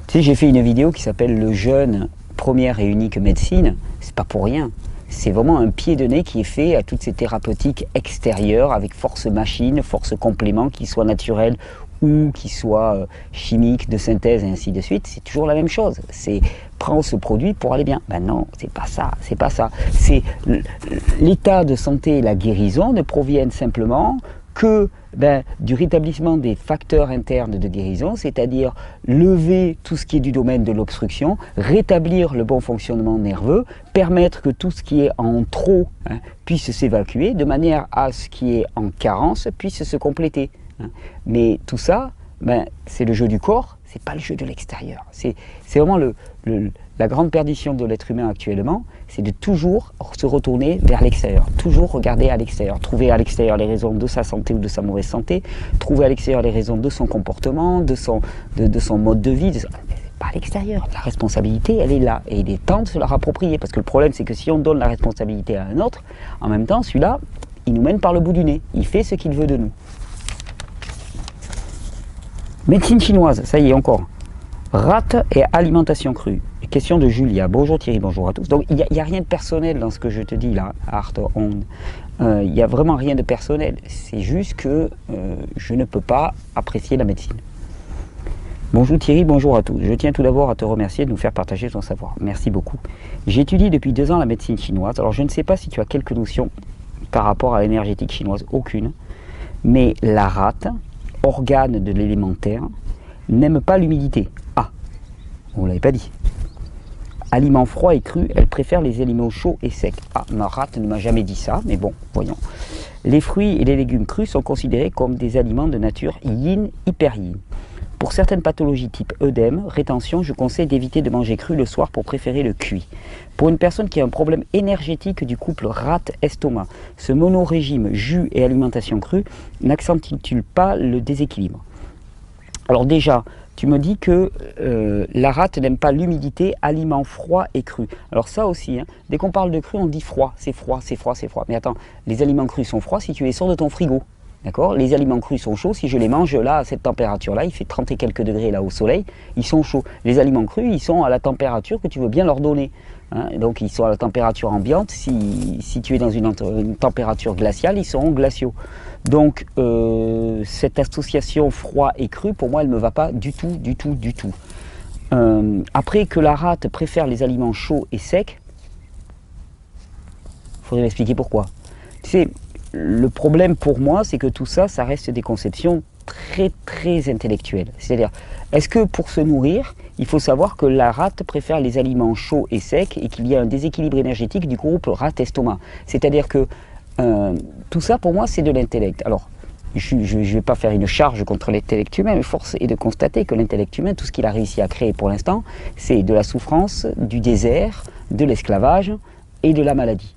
Tu sais, j'ai fait une vidéo qui s'appelle « Le jeûne, première et unique médecine ». C'est pas pour rien. C'est vraiment un pied de nez qui est fait à toutes ces thérapeutiques extérieures avec force machine, force complément, qui soient naturelles ou qui soient chimiques, de synthèse et ainsi de suite. C'est toujours la même chose. C'est prends ce produit pour aller bien. Ben non, c'est pas ça, c'est pas ça. C'est l'état de santé et la guérison ne proviennent simplement que du rétablissement des facteurs internes de guérison, c'est-à-dire lever tout ce qui est du domaine de l'obstruction, rétablir le bon fonctionnement nerveux, permettre que tout ce qui est en trop puisse s'évacuer, de manière à ce qui est en carence puisse se compléter. Mais tout ça, c'est le jeu du corps, c'est pas le jeu de l'extérieur. C'est vraiment la grande perdition de l'être humain actuellement, c'est de toujours se retourner vers l'extérieur, toujours regarder à l'extérieur, trouver à l'extérieur les raisons de sa santé ou de sa mauvaise santé, trouver à l'extérieur les raisons de son comportement, de son mode de vie. Pas à l'extérieur, la responsabilité elle est là et il est temps de se la rapproprier, parce que le problème c'est que si on donne la responsabilité à un autre, en même temps celui-là, il nous mène par le bout du nez, il fait ce qu'il veut de nous. Médecine chinoise, ça y est encore. Rate et alimentation crue. Question de Julia. Bonjour Thierry, bonjour à tous. Donc il n'y a rien de personnel dans ce que je te dis là, Art On. Il n'y a vraiment rien de personnel. C'est juste que je ne peux pas apprécier la médecine. Bonjour Thierry, bonjour à tous. Je tiens tout d'abord à te remercier de nous faire partager ton savoir. Merci beaucoup. J'étudie depuis 2 ans la médecine chinoise. Alors je ne sais pas si tu as quelques notions par rapport à l'énergétique chinoise, aucune. Mais la rate, organe de l'élémentaire, n'aime pas l'humidité. Ah, on ne l'avait pas dit. Aliments froids et crus, elle préfère les aliments chauds et secs. Ah, ma rate ne m'a jamais dit ça, mais bon, voyons. Les fruits et les légumes crus sont considérés comme des aliments de nature yin, hyper yin. Pour certaines pathologies type œdème, rétention, je conseille d'éviter de manger cru le soir pour préférer le cuit. Pour une personne qui a un problème énergétique du couple rate-estomac, ce monorégime jus et alimentation crue n'accentue pas le déséquilibre. Alors déjà, tu me dis que la rate n'aime pas l'humidité, aliments froids et crus. Alors ça aussi, hein, dès qu'on parle de cru, on dit froid, c'est froid, c'est froid, c'est froid. Mais attends, les aliments crus sont froids si tu les sors de ton frigo. D'accord? Les aliments crus sont chauds, si je les mange là, à cette température-là, il fait 30 et quelques degrés là au soleil, ils sont chauds. Les aliments crus, ils sont à la température que tu veux bien leur donner. Hein? Donc ils sont à la température ambiante, si tu es dans une température glaciale, ils seront glaciaux. Donc cette association froid et cru, pour moi, elle ne me va pas du tout, du tout, du tout. Après que la rate préfère les aliments chauds et secs, il faudrait m'expliquer pourquoi. Tu sais, le problème pour moi, c'est que tout ça, ça reste des conceptions très très intellectuelles. C'est-à-dire, est-ce que pour se nourrir, il faut savoir que la rate préfère les aliments chauds et secs et qu'il y a un déséquilibre énergétique du groupe rate-estomac? C'est-à-dire que tout ça, pour moi, c'est de l'intellect. Alors, je ne vais pas faire une charge contre l'intellect humain, mais force est de constater que l'intellect humain, tout ce qu'il a réussi à créer pour l'instant, c'est de la souffrance, du désert, de l'esclavage et de la maladie.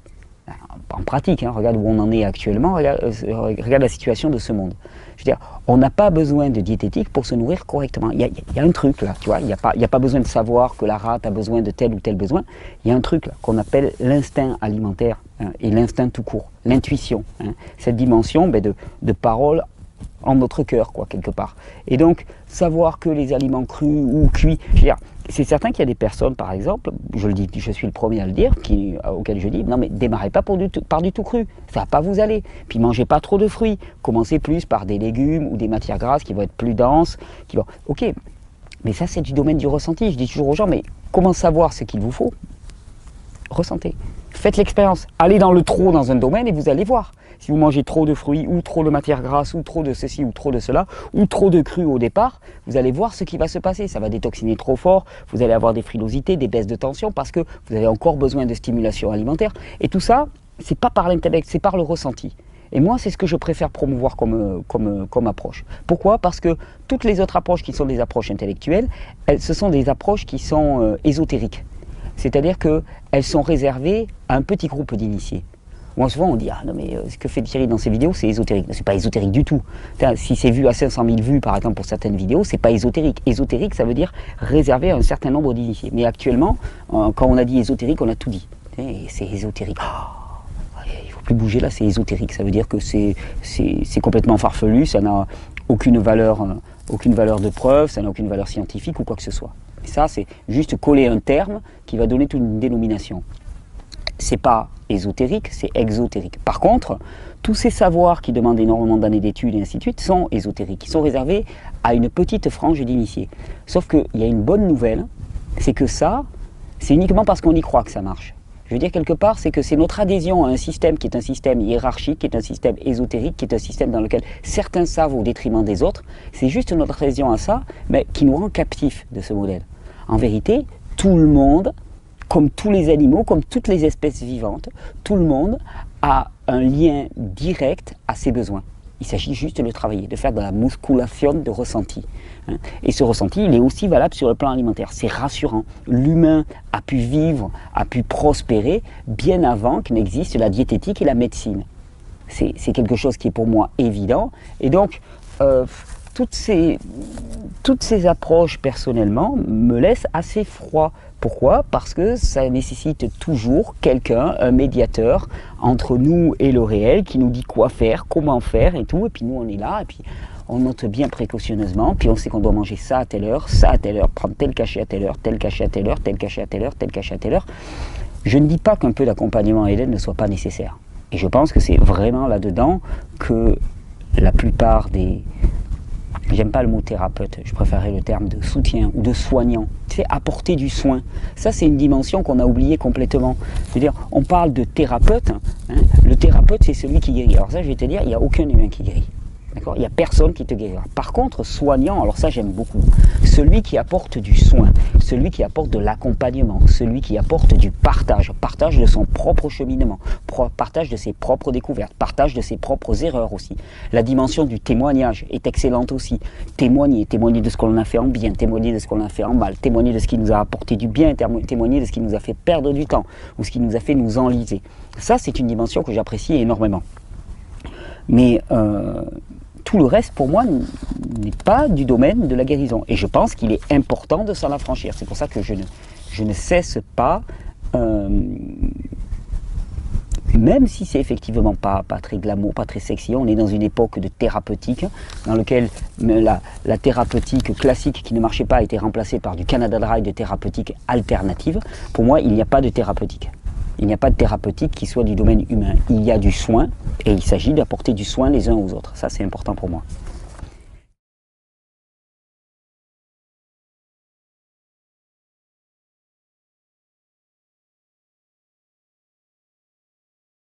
En pratique, hein, regarde où on en est actuellement, regarde la situation de ce monde. Je veux dire, on n'a pas besoin de diététique pour se nourrir correctement. Il y a un truc là, tu vois, il n'y a pas besoin de savoir que la rate a besoin de tel ou tel besoin. Il y a un truc là qu'on appelle l'instinct alimentaire, hein, et l'instinct tout court, l'intuition. Hein, cette dimension de parole en notre cœur, quoi, quelque part. Et donc, savoir que les aliments crus ou cuits, je veux dire, c'est certain qu'il y a des personnes, par exemple, je le dis, je suis le premier à le dire, auquel je dis, non mais démarrez pas par du tout cru, ça va pas vous aller. Puis mangez pas trop de fruits, commencez plus par des légumes ou des matières grasses qui vont être plus denses, ok, mais ça c'est du domaine du ressenti. Je dis toujours aux gens, mais comment savoir ce qu'il vous faut? Ressentez. Faites l'expérience. Allez dans le trop dans un domaine et vous allez voir. Si vous mangez trop de fruits ou trop de matières grasses ou trop de ceci ou trop de cela ou trop de cru au départ, vous allez voir ce qui va se passer. Ça va détoxiner trop fort, vous allez avoir des frilosités, des baisses de tension parce que vous avez encore besoin de stimulation alimentaire. Et tout ça, c'est pas par l'intellect, c'est par le ressenti. Et moi, c'est ce que je préfère promouvoir comme approche. Pourquoi? Parce que toutes les autres approches qui sont des approches intellectuelles, ce sont des approches qui sont ésotériques. C'est-à-dire qu'elles sont réservées à un petit groupe d'initiés. Moi, souvent, on dit « Ah non, mais ce que fait Thierry dans ses vidéos, c'est ésotérique. » C'est pas ésotérique du tout. Si c'est vu à 500 000 vues, par exemple, pour certaines vidéos, c'est pas ésotérique. Ésotérique, ça veut dire réservé à un certain nombre d'initiés. Mais actuellement, quand on a dit ésotérique, on a tout dit. C'est ésotérique. Oh, il ne faut plus bouger là, c'est ésotérique. Ça veut dire que c'est complètement farfelu, ça n'a aucune valeur de preuve, ça n'a aucune valeur scientifique ou quoi que ce soit. Et ça, c'est juste coller un terme qui va donner toute une dénomination. C'est pas ésotérique, c'est exotérique. Par contre, tous ces savoirs qui demandent énormément d'années d'études et ainsi de suite sont ésotériques. Ils sont réservés à une petite frange d'initiés. Sauf qu'il y a une bonne nouvelle, c'est que ça, c'est uniquement parce qu'on y croit que ça marche. Je veux dire quelque part, c'est que c'est notre adhésion à un système qui est un système hiérarchique, qui est un système ésotérique, qui est un système dans lequel certains savent au détriment des autres. C'est juste notre adhésion à ça, mais qui nous rend captifs de ce modèle. En vérité, tout le monde, comme tous les animaux, comme toutes les espèces vivantes, tout le monde a un lien direct à ses besoins. Il s'agit juste de le travailler, de faire de la musculation de ressenti. Et ce ressenti, il est aussi valable sur le plan alimentaire. C'est rassurant. L'humain a pu vivre, a pu prospérer bien avant qu'il n'existe la diététique et la médecine. C'est quelque chose qui est pour moi évident. Et donc, toutes ces approches, personnellement, me laissent assez froid. Pourquoi? Parce que ça nécessite toujours quelqu'un, un médiateur entre nous et le réel qui nous dit quoi faire, comment faire et tout. Et puis nous, on est là et puis on note bien précautionneusement. Puis on sait qu'on doit manger ça à telle heure, prendre tel cachet à telle heure, tel cachet à telle heure, tel cachet à telle heure, tel cachet à telle heure. Je ne dis pas qu'un peu d'accompagnement à Hélène ne soit pas nécessaire. Et je pense que c'est vraiment là-dedans que la plupart des J'aime pas le mot thérapeute, je préférerais le terme de soutien ou de soignant. Tu sais, apporter du soin. Ça, c'est une dimension qu'on a oubliée complètement. C'est-à-dire, on parle de thérapeute. Hein, le thérapeute, c'est celui qui guérit. Alors ça, je vais te dire, il n'y a aucun humain qui guérit. Il n'y a personne qui te guérira. Par contre, soignant, alors ça j'aime beaucoup, celui qui apporte du soin, celui qui apporte de l'accompagnement, celui qui apporte du partage, partage de son propre cheminement, partage de ses propres découvertes, partage de ses propres erreurs aussi. La dimension du témoignage est excellente aussi. Témoigner de ce qu'on a fait en bien, témoigner de ce qu'on a fait en mal, témoigner de ce qui nous a apporté du bien, témoigner de ce qui nous a fait perdre du temps ou ce qui nous a fait nous enliser. Ça, c'est une dimension que j'apprécie énormément. Mais tout le reste, pour moi, n'est pas du domaine de la guérison. Et je pense qu'il est important de s'en affranchir. C'est pour ça que je ne cesse pas, même si c'est effectivement pas très glamour, pas très sexy, on est dans une époque de thérapeutique, dans laquelle la thérapeutique classique qui ne marchait pas a été remplacée par du Canada Dry de thérapeutique alternative. Pour moi, il n'y a pas de thérapeutique. Il n'y a pas de thérapeutique qui soit du domaine humain. Il y a du soin et il s'agit d'apporter du soin les uns aux autres. Ça, c'est important pour moi.